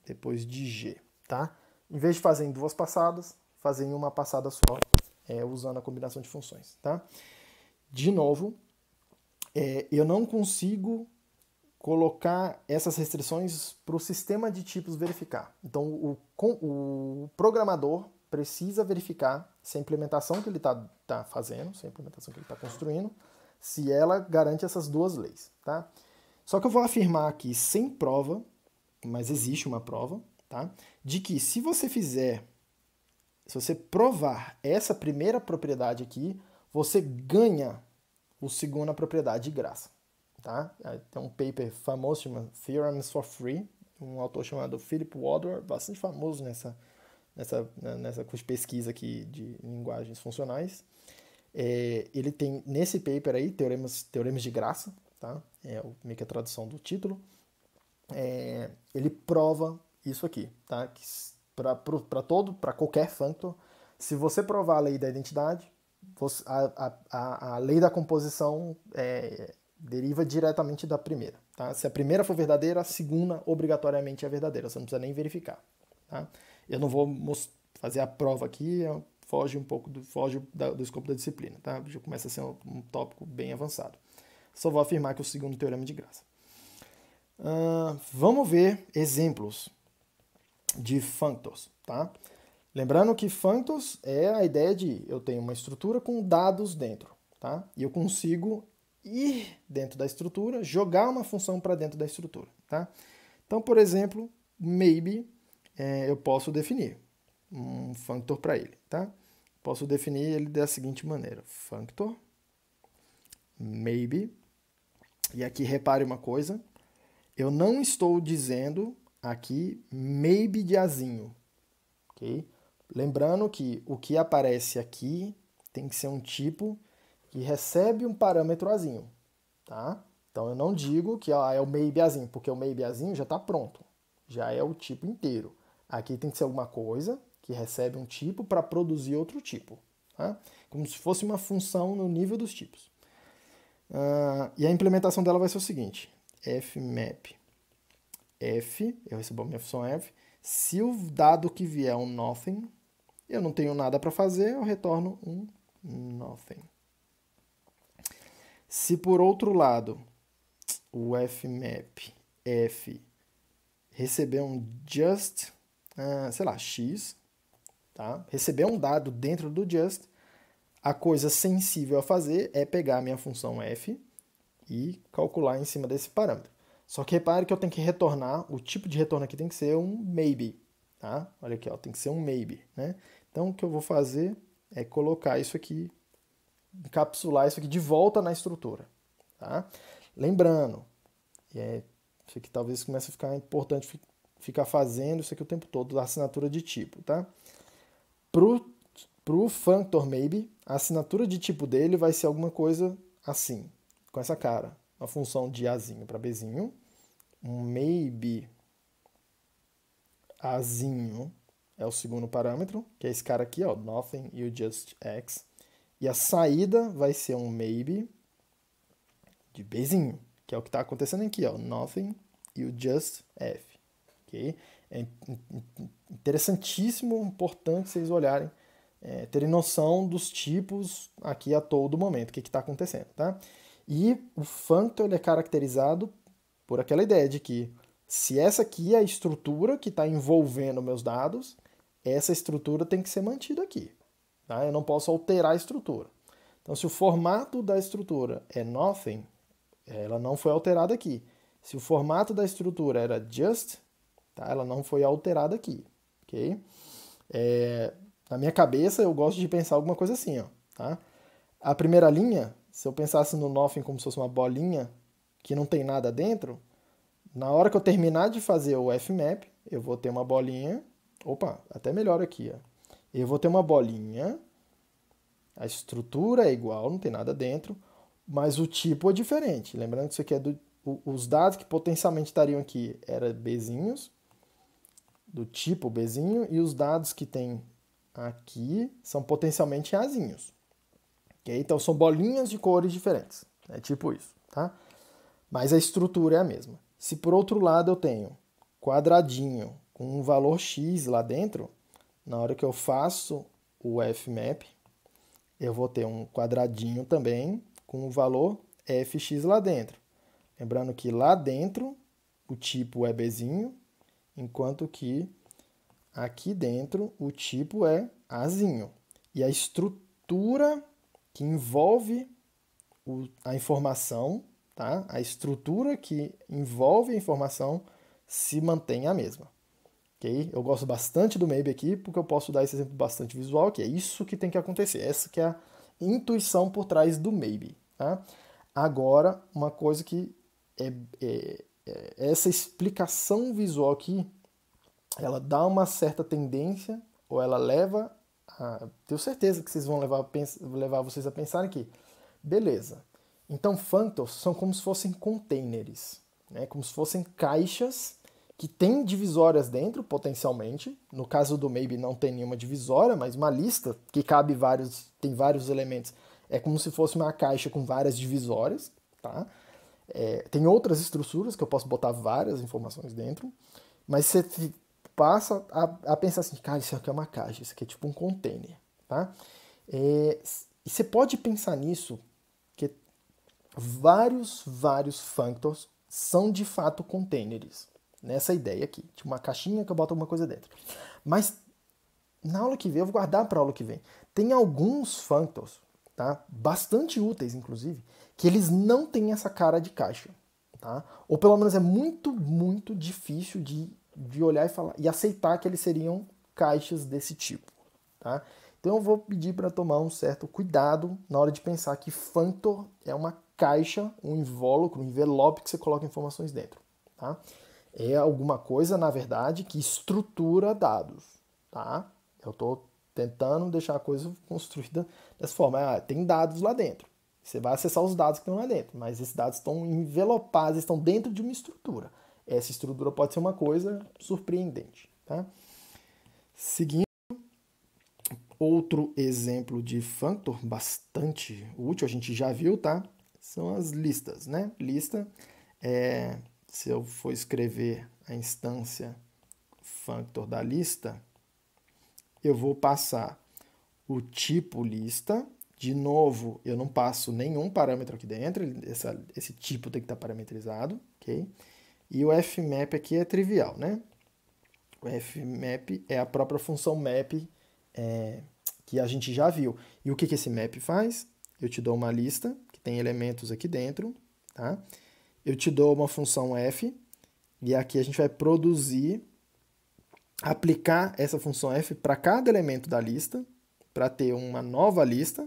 depois de g, tá? Em vez de fazer em duas passadas, fazer em uma passada só, usando a combinação de funções, tá? De novo, eu não consigo colocar essas restrições para o sistema de tipos verificar. Então, o programador precisa verificar se a implementação que ele está fazendo, se a implementação que ele está construindo, se ela garante essas duas leis, tá? Só que eu vou afirmar aqui, sem prova, mas existe uma prova, tá? De que se você provar essa primeira propriedade aqui, você ganha a segunda propriedade de graça, tá? Tem um paper famoso chamado Theorems for Free, um autor chamado Philip Wadler, bastante famoso nessa pesquisa aqui de linguagens funcionais. Ele tem nesse paper aí, teoremas de graça, tá? Meio que a tradução do título. Ele prova isso aqui, tá? Que para qualquer functor, se você provar a lei da identidade, a lei da composição deriva diretamente da primeira, tá? Se a primeira for verdadeira, a segunda obrigatoriamente é verdadeira, você não precisa nem verificar, tá? Eu não vou fazer a prova aqui, foge um pouco do escopo da disciplina, tá? Já começa a ser um tópico bem avançado. Só vou afirmar que o segundo teorema é de graça. Vamos ver exemplos de functors, tá? Lembrando que functors é a ideia de eu tenho uma estrutura com dados dentro, tá? E eu consigo ir dentro da estrutura, jogar uma função para dentro da estrutura, tá? Então, por exemplo, maybe eu posso definir um functor para ele, tá? Posso definir ele da seguinte maneira: functor maybe. E aqui repare uma coisa, eu não estou dizendo aqui maybe de azinho, ok? Lembrando que o que aparece aqui tem que ser um tipo que recebe um parâmetro azinho, tá? Então eu não digo que é o maybe azinho, porque o maybe azinho já está pronto, já é o tipo inteiro. Aqui tem que ser alguma coisa que recebe um tipo para produzir outro tipo, tá? Como se fosse uma função no nível dos tipos. E a implementação dela vai ser o seguinte: fmap f, eu recebo a minha função f, se o dado que vier é um nothing, eu não tenho nada para fazer, eu retorno um nothing. Se por outro lado o fmap f receber um just, sei lá, x, tá? Receber um dado dentro do just, a coisa sensível a fazer é pegar a minha função f e calcular em cima desse parâmetro. Só que repare que eu tenho que retornar, o tipo de retorno aqui tem que ser um maybe, tá? Olha aqui, ó, tem que ser um maybe, né? Então o que eu vou fazer é colocar isso aqui, encapsular isso aqui de volta na estrutura, tá? Lembrando, isso aqui talvez comece a ficar importante ficar fazendo isso aqui o tempo todo, da assinatura de tipo, tá? Pro functor maybe, a assinatura de tipo dele vai ser alguma coisa assim, com essa cara. Uma função de azinho para bzinho, um maybe azinho é o segundo parâmetro, que é esse cara aqui, ó, nothing e o just x. E a saída vai ser um maybe de bzinho, que é o que está acontecendo aqui, ó, nothing e o just f. Okay? É interessantíssimo, importante vocês olharem, terem noção dos tipos aqui a todo momento, o que está acontecendo, tá? E o functor ele é caracterizado por aquela ideia de que se essa aqui é a estrutura que está envolvendo meus dados, essa estrutura tem que ser mantida aqui, tá? Eu não posso alterar a estrutura. Então, se o formato da estrutura é nothing, ela não foi alterada aqui. Se o formato da estrutura era just, tá? Ela não foi alterada aqui, ok? Na minha cabeça, eu gosto de pensar alguma coisa assim, ó, tá? A primeira linha, se eu pensasse no nothing como se fosse uma bolinha que não tem nada dentro, na hora que eu terminar de fazer o fmap, eu vou ter uma bolinha, opa, até melhor aqui, ó. Eu vou ter uma bolinha, a estrutura é igual, não tem nada dentro, mas o tipo é diferente. Lembrando que isso aqui é os dados que potencialmente estariam aqui eram bzinhos, do tipo bzinho, e os dados que tem aqui são potencialmente azinhos. Okay? Então são bolinhas de cores diferentes. É tipo isso, tá? Mas a estrutura é a mesma. Se por outro lado eu tenho quadradinho com um valor x lá dentro, na hora que eu faço o fmap, eu vou ter um quadradinho também com o valor fx lá dentro. Lembrando que lá dentro o tipo é bzinho, enquanto que aqui dentro o tipo é azinho. E a estrutura que envolve a informação, tá? A estrutura que envolve a informação se mantém a mesma. Okay? Eu gosto bastante do maybe aqui, porque eu posso dar esse exemplo bastante visual, que é isso que tem que acontecer. Essa que é a intuição por trás do maybe. Tá? Agora, uma coisa que essa explicação visual aqui, ela dá uma certa tendência, ou ela leva a... Tenho certeza que vocês vão levar vocês a pensarem que, beleza, então functors são como se fossem containers, né? Como se fossem caixas que têm divisórias dentro, potencialmente. No caso do maybe não tem nenhuma divisória, mas uma lista que tem vários elementos, é como se fosse uma caixa com várias divisórias, tá? Tem outras estruturas que eu posso botar várias informações dentro, mas você passa a pensar assim, cara, isso aqui é uma caixa, isso aqui é tipo um container, tá? E você pode pensar nisso, que vários functors são de fato containers, nessa ideia aqui, tipo uma caixinha que eu boto alguma coisa dentro. Mas na aula que vem, eu vou guardar para a aula que vem, tem alguns functors, tá? Bastante úteis, inclusive, que eles não têm essa cara de caixa, tá? Ou pelo menos é muito difícil de olhar e falar e aceitar que eles seriam caixas desse tipo, tá? Então eu vou pedir para tomar um certo cuidado na hora de pensar que functor é uma caixa, um invólucro, um envelope que você coloca informações dentro, tá? É alguma coisa, na verdade, que estrutura dados, tá? Eu estou tentando deixar a coisa construída dessa forma. Tem dados lá dentro. Você vai acessar os dados que estão lá dentro, mas esses dados estão envelopados, estão dentro de uma estrutura. Essa estrutura pode ser uma coisa surpreendente, tá? Seguindo, outro exemplo de functor bastante útil, a gente já viu, tá? São as listas, né? Lista se eu for escrever a instância functor da lista, eu vou passar o tipo lista. De novo, eu não passo nenhum parâmetro aqui dentro, esse tipo tem que estar parametrizado, ok? E o fmap aqui é trivial, né? O fmap é a própria função map que a gente já viu. E o que esse map faz? Eu te dou uma lista que tem elementos aqui dentro, tá? Eu te dou uma função f, e aqui a gente vai aplicar essa função f para cada elemento da lista, para ter uma nova lista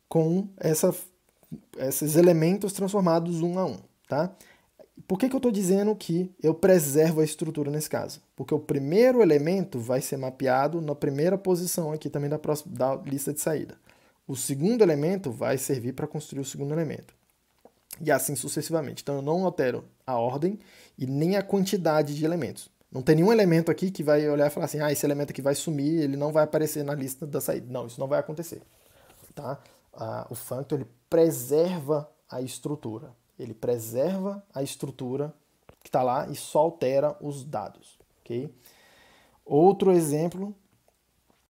com esses elementos transformados um a um, tá? Por que eu estou dizendo que eu preservo a estrutura nesse caso? Porque o primeiro elemento vai ser mapeado na primeira posição aqui também da lista de saída. O segundo elemento vai servir para construir o segundo elemento. E assim sucessivamente. Então eu não altero a ordem e nem a quantidade de elementos. Não tem nenhum elemento aqui que vai olhar e falar assim, esse elemento aqui vai sumir, ele não vai aparecer na lista da saída. Não, isso não vai acontecer. Tá? O functor ele preserva a estrutura. Ele preserva a estrutura que está lá e só altera os dados. Okay? Outro exemplo,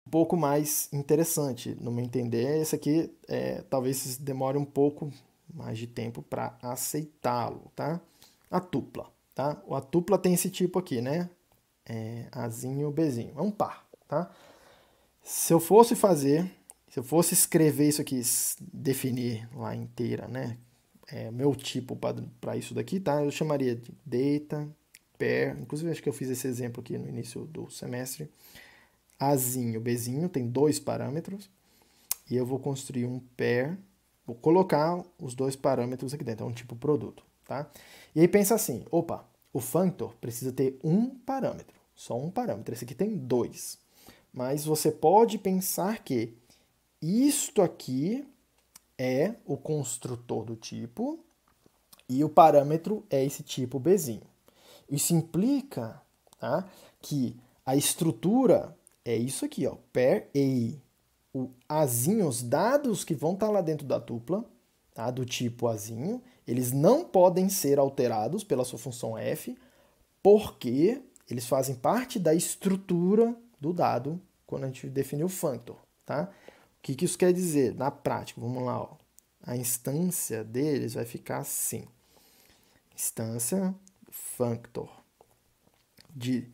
um pouco mais interessante, no meu entender, esse aqui talvez demore um pouco mais de tempo para aceitá-lo. Tá? A tupla. Tá? A tupla tem esse tipo aqui, né? Azinho, Bzinho. É um par. Tá? Se eu fosse escrever isso aqui, definir lá inteira, né? Meu tipo para isso daqui, tá? Eu chamaria de data, pair, inclusive acho que eu fiz esse exemplo aqui no início do semestre. Azinho, Bzinho, tem 2 parâmetros, e eu vou construir um pair, vou colocar os 2 parâmetros aqui dentro, é um tipo produto, tá? E aí pensa assim, opa, o functor precisa ter um parâmetro, só um parâmetro, esse aqui tem 2. Mas você pode pensar que isto aqui é o construtor do tipo e o parâmetro é esse tipo Bzinho. Isso implica, tá, que a estrutura é isso aqui, ó, pair A. O Azinho, os dados que vão estar lá dentro da tupla, tá, do tipo Azinho, eles não podem ser alterados pela sua função f, porque eles fazem parte da estrutura do dado quando a gente define o functor, tá? O que isso quer dizer na prática? Vamos lá, ó. A instância deles vai ficar assim. Instância functor de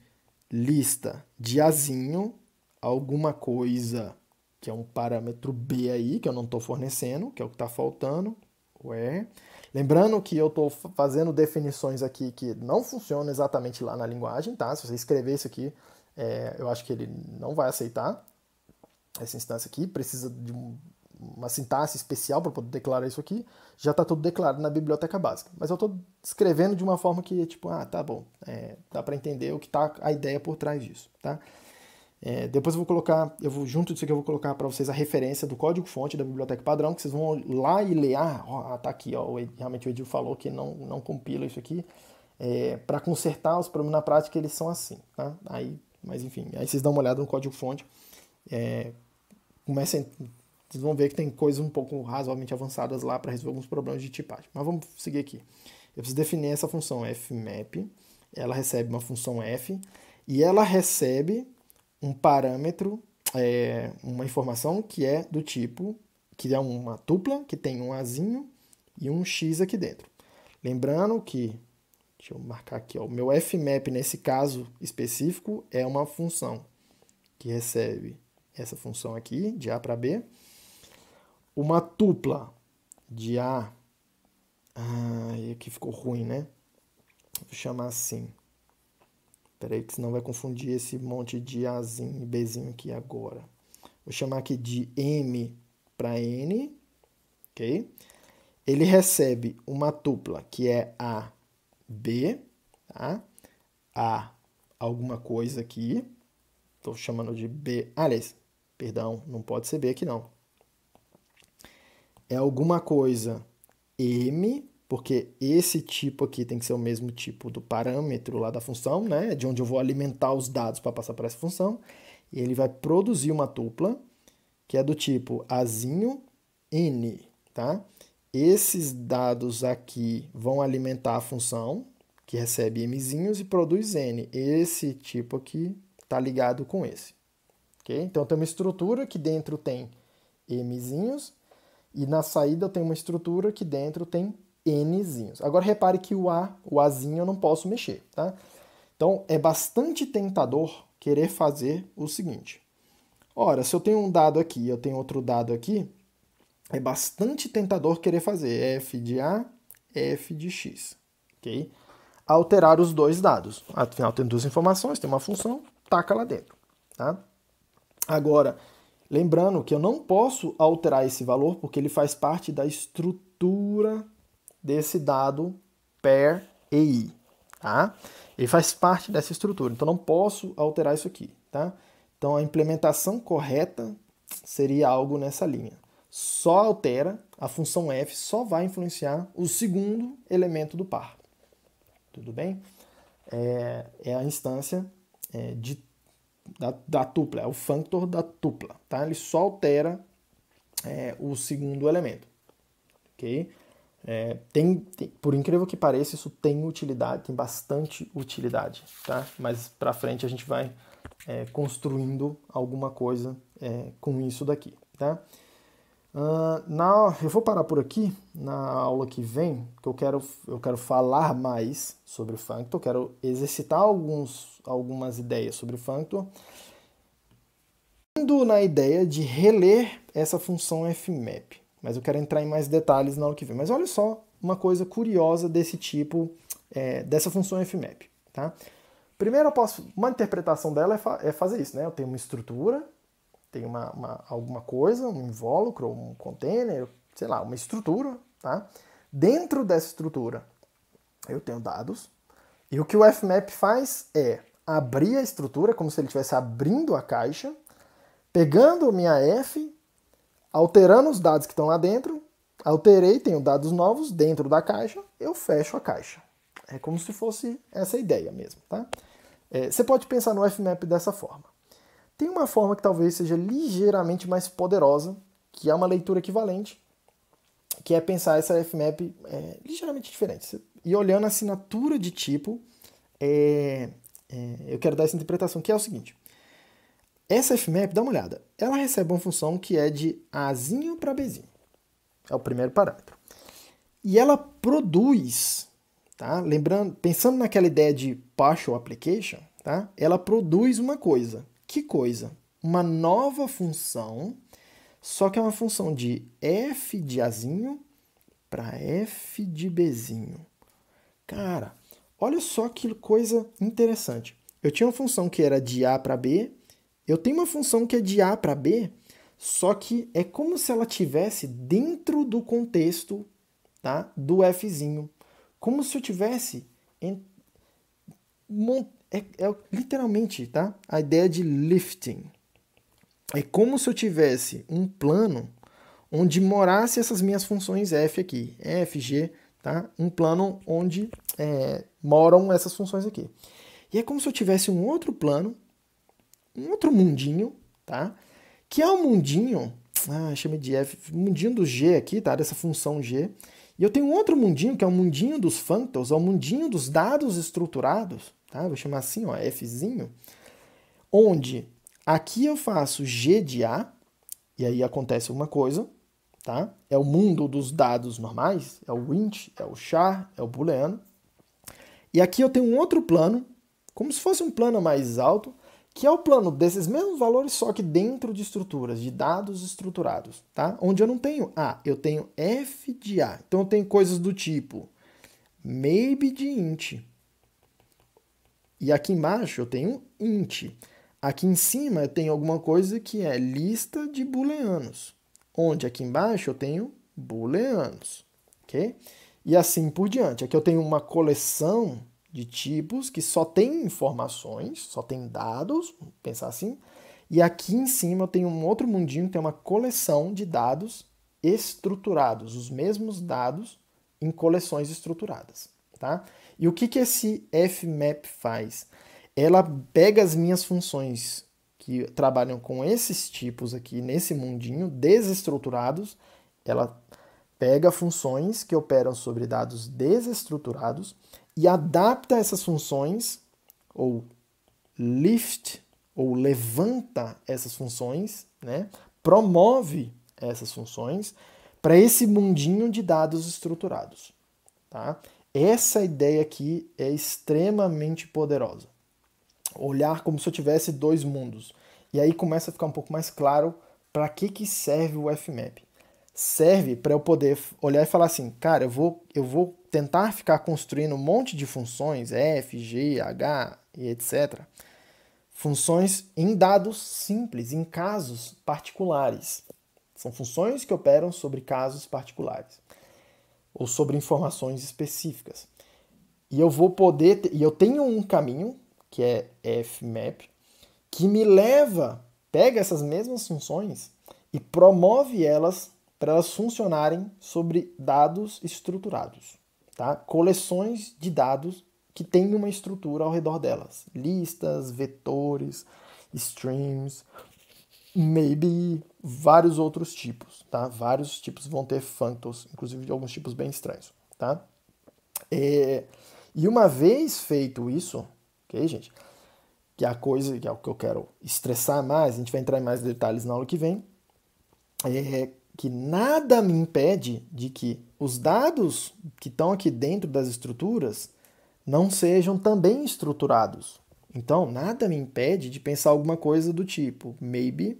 lista de Azinho, alguma coisa que é um parâmetro B aí, que eu não estou fornecendo, que é o que está faltando, where. Lembrando que eu estou fazendo definições aqui que não funcionam exatamente lá na linguagem, tá? Se você escrever isso aqui, eu acho que ele não vai aceitar essa instância aqui, precisa de uma sintaxe especial para poder declarar isso aqui. Já está tudo declarado na biblioteca básica. Mas eu estou escrevendo de uma forma que, tipo, tá bom, dá para entender o que está a ideia por trás disso, tá? Depois junto disso aqui eu vou colocar para vocês a referência do código-fonte da biblioteca padrão, que vocês vão lá e ler, tá aqui, realmente o Edil falou que não compila isso aqui. Para consertar os problemas na prática, eles são assim, tá? Mas enfim, aí vocês dão uma olhada no código-fonte, vocês vão ver que tem coisas um pouco razoavelmente avançadas lá para resolver alguns problemas de tipagem. Mas vamos seguir aqui. Eu preciso definir essa função fmap, ela recebe uma função f, e ela recebe um parâmetro, uma informação que é do tipo, que é uma tupla, que tem um azinho e um x aqui dentro. Lembrando que, deixa eu marcar aqui, o meu fmap nesse caso específico é uma função que recebe essa função aqui, de A para B, uma tupla de A, aqui ficou ruim, né? Vou chamar assim. Espera aí, que senão vai confundir esse monte de Azinho e Bzinho aqui agora. Vou chamar aqui de M para N, ok? Ele recebe uma tupla que é A, B, tá? A, alguma coisa aqui. Estou chamando de B. Aliás, perdão, não pode ser B aqui não. É alguma coisa M, porque esse tipo aqui tem que ser o mesmo tipo do parâmetro lá da função, né? De onde eu vou alimentar os dados para passar para essa função. E ele vai produzir uma tupla, que é do tipo Azinho N, tá? Esses dados aqui vão alimentar a função, que recebe Mzinhos e produz N. Esse tipo aqui está ligado com esse. Okay? Então, tem uma estrutura que dentro tem Mzinhos, e na saída eu tenho uma estrutura que dentro tem Nzinhos. Agora repare que o Azinho eu não posso mexer, tá? Então é bastante tentador querer fazer o seguinte. Ora, se eu tenho um dado aqui e eu tenho outro dado aqui, é bastante tentador querer fazer f de A, f de x, ok? Alterar os dois dados. Afinal, tem duas informações, tem uma função, taca lá dentro, tá? Agora, lembrando que eu não posso alterar esse valor porque ele faz parte da estrutura desse dado per EI, tá? Ele faz parte dessa estrutura, então não posso alterar isso aqui, tá? Então a implementação correta seria algo nessa linha. Só altera, a função f só vai influenciar o segundo elemento do par. Tudo bem? É a instância da tupla, é o functor da tupla, tá? Ele só altera o segundo elemento, ok? Por incrível que pareça, isso tem utilidade, tem bastante utilidade, tá? Mas para frente a gente vai construindo alguma coisa com isso daqui, tá? Eu vou parar por aqui. Na aula que vem, que eu quero falar mais sobre o functor, quero exercitar algumas ideias sobre o functor, indo na ideia de reler essa função fmap. Mas eu quero entrar em mais detalhes na aula que vem. Mas olha só uma coisa curiosa desse tipo, dessa função fmap, tá? Primeiro, uma interpretação dela é fazer isso, né? Eu tenho uma estrutura, tenho alguma coisa, um invólucro, um container, sei lá, uma estrutura, tá? Dentro dessa estrutura, eu tenho dados. E o que o fmap faz é abrir a estrutura, como se ele estivesse abrindo a caixa, pegando minha f, alterando os dados que estão lá dentro, alterei, tenho dados novos dentro da caixa, eu fecho a caixa. É como se fosse essa ideia mesmo, tá? Você pode pensar no fmap dessa forma. Tem uma forma que talvez seja ligeiramente mais poderosa, que é uma leitura equivalente, que é pensar essa fmap ligeiramente diferente. E olhando a assinatura de tipo, eu quero dar essa interpretação, que é o seguinte. Essa fmap, dá uma olhada, ela recebe uma função que é de Azinho para Bzinho. É o primeiro parâmetro. E ela produz, tá? Lembrando, pensando naquela ideia de partial application, tá? Ela produz uma coisa. Que coisa? Uma nova função, só que é uma função de f de Azinho para f de bzinho. Cara, olha só que coisa interessante. Eu tinha uma função que era de A para B, eu tenho uma função que é de A para B, só que é como se ela tivesse dentro do contexto, tá, do fzinho. Como se eu tivesse... literalmente, tá? A ideia de lifting. É como se eu tivesse um plano onde morasse essas minhas funções f aqui, f, g, tá? Um plano onde moram essas funções aqui. E é como se eu tivesse um outro plano, um outro mundinho, tá? Que é o mundinho, chama de f, mundinho do g aqui, tá? Dessa função g. E eu tenho um outro mundinho, que é o mundinho dos functors, é o mundinho dos dados estruturados, tá? Vou chamar assim, ó, fzinho, onde aqui eu faço g de a, e aí acontece uma coisa, tá? É o mundo dos dados normais, é o int, é o char, é o booleano. E aqui eu tenho um outro plano, como se fosse um plano mais alto, que é o plano desses mesmos valores, só que dentro de estruturas, de dados estruturados, tá? Onde eu não tenho A, eu tenho f de A. Então eu tenho coisas do tipo maybe de int. E aqui embaixo eu tenho int. Aqui em cima eu tenho alguma coisa que é lista de booleanos, onde aqui embaixo eu tenho booleanos, ok? E assim por diante. Aqui eu tenho uma coleção de tipos que só tem informações, só tem dados, vamos pensar assim. E aqui em cima eu tenho um outro mundinho que tem uma coleção de dados estruturados, os mesmos dados em coleções estruturadas, tá? E o que que esse fmap faz? Ela pega as minhas funções que trabalham com esses tipos aqui nesse mundinho desestruturados, ela pega funções que operam sobre dados desestruturados e adapta essas funções, ou lift, ou levanta essas funções, né? Promove essas funções para esse mundinho de dados estruturados, tá? Essa ideia aqui é extremamente poderosa. Olhar como se eu tivesse dois mundos. E aí começa a ficar um pouco mais claro para que serve o fmap. Serve para eu poder olhar e falar assim, cara, eu vou tentar ficar construindo um monte de funções, f, g, h e etc. Funções em dados simples, em casos particulares. São funções que operam sobre casos particulares ou sobre informações específicas. E eu vou poder, e eu tenho um caminho, que é fmap, que me leva, pega essas mesmas funções e promove elas para elas funcionarem sobre dados estruturados, tá? Coleções de dados que têm uma estrutura ao redor delas. Listas, vetores, streams, maybe, vários outros tipos, tá? Vários tipos vão ter functors, inclusive de alguns tipos bem estranhos, tá? E uma vez feito isso, ok, gente? Que é a coisa, que é o que eu quero estressar mais, a gente vai entrar em mais detalhes na aula que vem, que nada me impede de que os dados que estão aqui dentro das estruturas não sejam também estruturados. Então, nada me impede de pensar alguma coisa do tipo maybe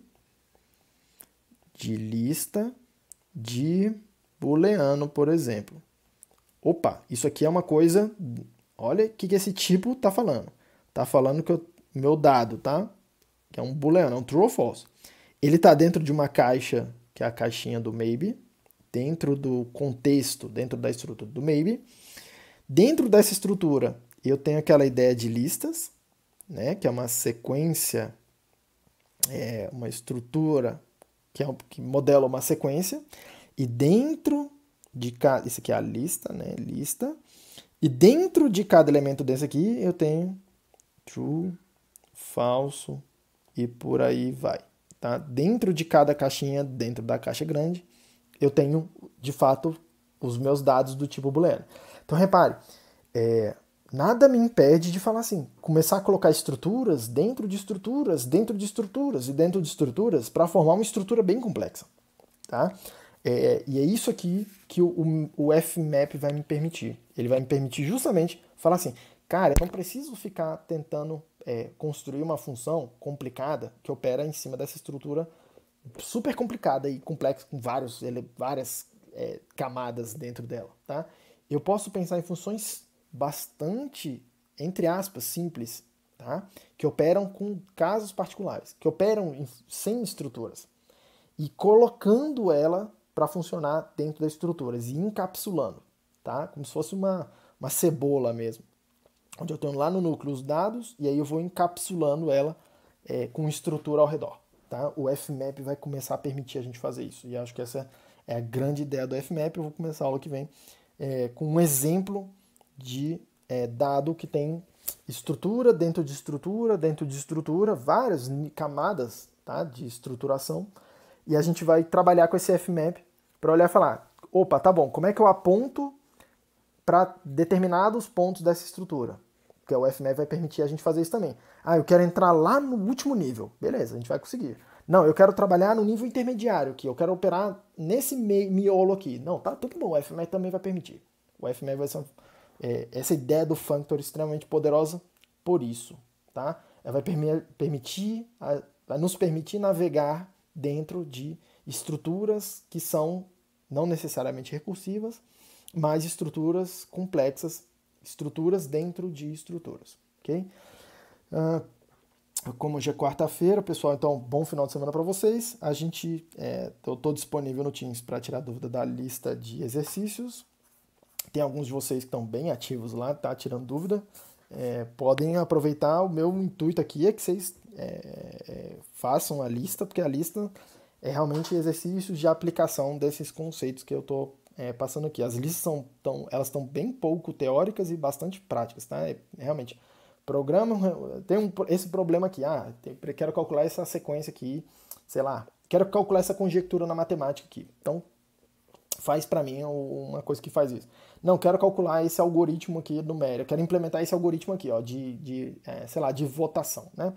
de lista de booleano, por exemplo. Opa, isso aqui é uma coisa... Olha o que esse tipo está falando. Está falando que meu dado, tá? Que é um booleano, é um true ou false. Ele está dentro de uma caixa, que é a caixinha do maybe, dentro do contexto, dentro da estrutura do maybe. Dentro dessa estrutura, eu tenho aquela ideia de listas, né? Que é uma sequência, uma estrutura que modela uma sequência. E dentro de cada... Isso aqui é a lista, né? Lista. E dentro de cada elemento desse aqui, eu tenho true, falso e por aí vai. Tá? Dentro de cada caixinha, dentro da caixa grande, eu tenho, de fato, os meus dados do tipo booleano. Então, repare, nada me impede de falar assim, começar a colocar estruturas dentro de estruturas, dentro de estruturas e dentro de estruturas para formar uma estrutura bem complexa. Tá? E é isso aqui que o fmap vai me permitir. Ele vai me permitir justamente falar assim, cara, eu não preciso ficar tentando construir uma função complicada que opera em cima dessa estrutura super complicada e complexa, com várias camadas dentro dela, tá? Eu posso pensar em funções bastante, entre aspas, simples, tá? Que operam com casos particulares, que operam sem estruturas, e colocando ela para funcionar dentro das estruturas e encapsulando, tá? Como se fosse uma cebola mesmo, onde eu tenho lá no núcleo os dados e aí eu vou encapsulando ela com estrutura ao redor, tá? O FMAP vai começar a permitir a gente fazer isso, e acho que essa é a grande ideia do FMAP. Eu vou começar a aula que vem com um exemplo de dado que tem estrutura dentro de estrutura, várias camadas, tá, de estruturação, e a gente vai trabalhar com esse FMAP para olhar e falar, opa, tá bom, como é que eu aponto para determinados pontos dessa estrutura? Porque o FMAP vai permitir a gente fazer isso também. Ah, eu quero entrar lá no último nível. Beleza, a gente vai conseguir. Não, eu quero trabalhar no nível intermediário aqui, eu quero operar nesse miolo aqui. Não, tá tudo bom, o FMAP também vai permitir. O FMAP vai ser essa ideia do functor extremamente poderosa por isso, tá? Ela vai vai nos permitir navegar dentro de estruturas que são não necessariamente recursivas, mas estruturas complexas, estruturas dentro de estruturas, ok? Como hoje é quarta-feira, pessoal, então bom final de semana para vocês. Eu estou disponível no Teams para tirar dúvida da lista de exercícios. Tem alguns de vocês que estão bem ativos lá, tá tirando dúvida. Podem aproveitar. O meu intuito aqui é que vocês façam a lista, porque a lista é realmente exercícios de aplicação desses conceitos que eu estou passando aqui. As listas elas estão bem pouco teóricas e bastante práticas, tá? Realmente, programa tem esse problema aqui. Quero calcular essa sequência aqui, sei lá, quero calcular essa conjectura na matemática aqui. Então, faz para mim uma coisa que faz isso. Não, quero calcular esse algoritmo aqui numérico, quero implementar esse algoritmo aqui, ó, sei lá, de votação, né?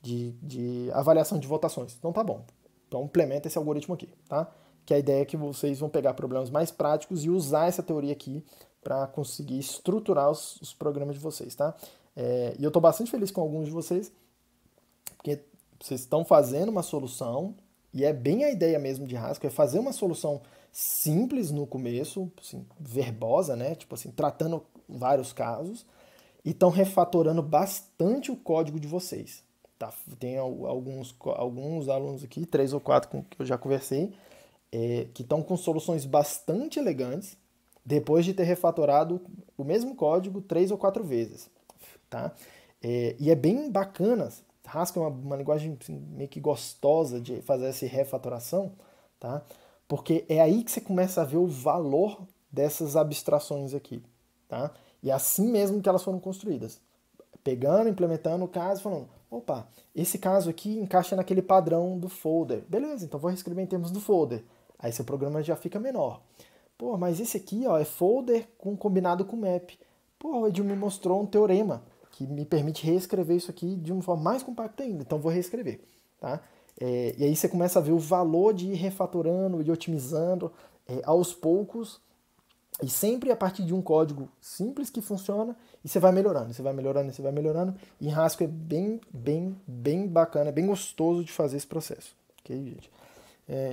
De avaliação de votações. Então tá bom. Então implementa esse algoritmo aqui, tá? Que a ideia é que vocês vão pegar problemas mais práticos e usar essa teoria aqui para conseguir estruturar os programas de vocês, tá? E eu estou bastante feliz com alguns de vocês, porque vocês estão fazendo uma solução, e é bem a ideia mesmo de Haskell, é fazer uma solução simples no começo, assim, verbosa, né? Tipo assim, tratando vários casos, e estão refatorando bastante o código de vocês. Tá? Tem alguns alunos aqui, 3 ou 4 com que eu já conversei, que estão com soluções bastante elegantes, depois de ter refatorado o mesmo código 3 ou 4 vezes. Tá? E é bem bacana. Haskell é uma linguagem assim, meio que gostosa de fazer essa refatoração, tá? Porque é aí que você começa a ver o valor dessas abstrações aqui, tá? E é assim mesmo que elas foram construídas. Pegando, implementando o caso, falando, opa, esse caso aqui encaixa naquele padrão do folder. Beleza, então vou reescrever em termos do folder. Aí seu programa já fica menor. Pô, mas esse aqui ó, é folder combinado com map. Pô, o Edil me mostrou um teorema que me permite reescrever isso aqui de uma forma mais compacta ainda. Então vou reescrever, tá? E aí você começa a ver o valor de ir refatorando e otimizando aos poucos, e sempre a partir de um código simples que funciona, e você vai melhorando, você vai melhorando, você vai melhorando. E em Haskell é bem bacana, é bem gostoso de fazer esse processo. Ok, gente?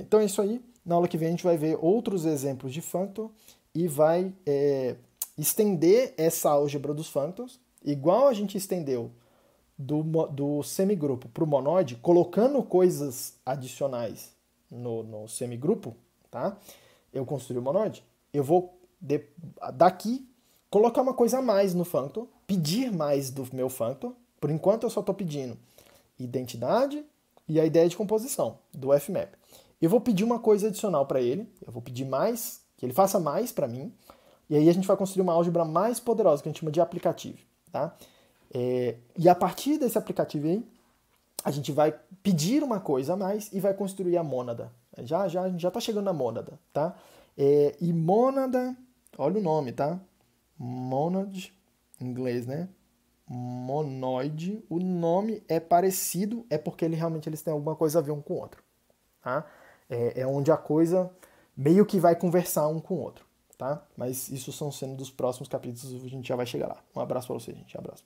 Então é isso aí. Na aula que vem a gente vai ver outros exemplos de functor e vai estender essa álgebra dos functors, igual a gente estendeu do semigrupo para o monoide, colocando coisas adicionais no semigrupo, tá? Eu construí o monoide, eu vou daqui colocar uma coisa a mais no functor, pedir mais do meu functor. Por enquanto eu só estou pedindo identidade e a ideia de composição do FMAP. Eu vou pedir uma coisa adicional para ele, eu vou pedir mais, que ele faça mais para mim, e aí a gente vai construir uma álgebra mais poderosa, que a gente chama de aplicativo, tá? E a partir desse aplicativo aí, a gente vai pedir uma coisa a mais e vai construir a mônada. Já está chegando na mônada, tá? E mônada, olha o nome, tá? Monad, em inglês, né? Monoide, o nome é parecido, é porque eles têm alguma coisa a ver um com o outro, tá? É onde a coisa meio que vai conversar um com o outro, tá? Mas isso são sendo dos próximos capítulos, a gente já vai chegar lá. Um abraço para vocês, gente. Um abraço.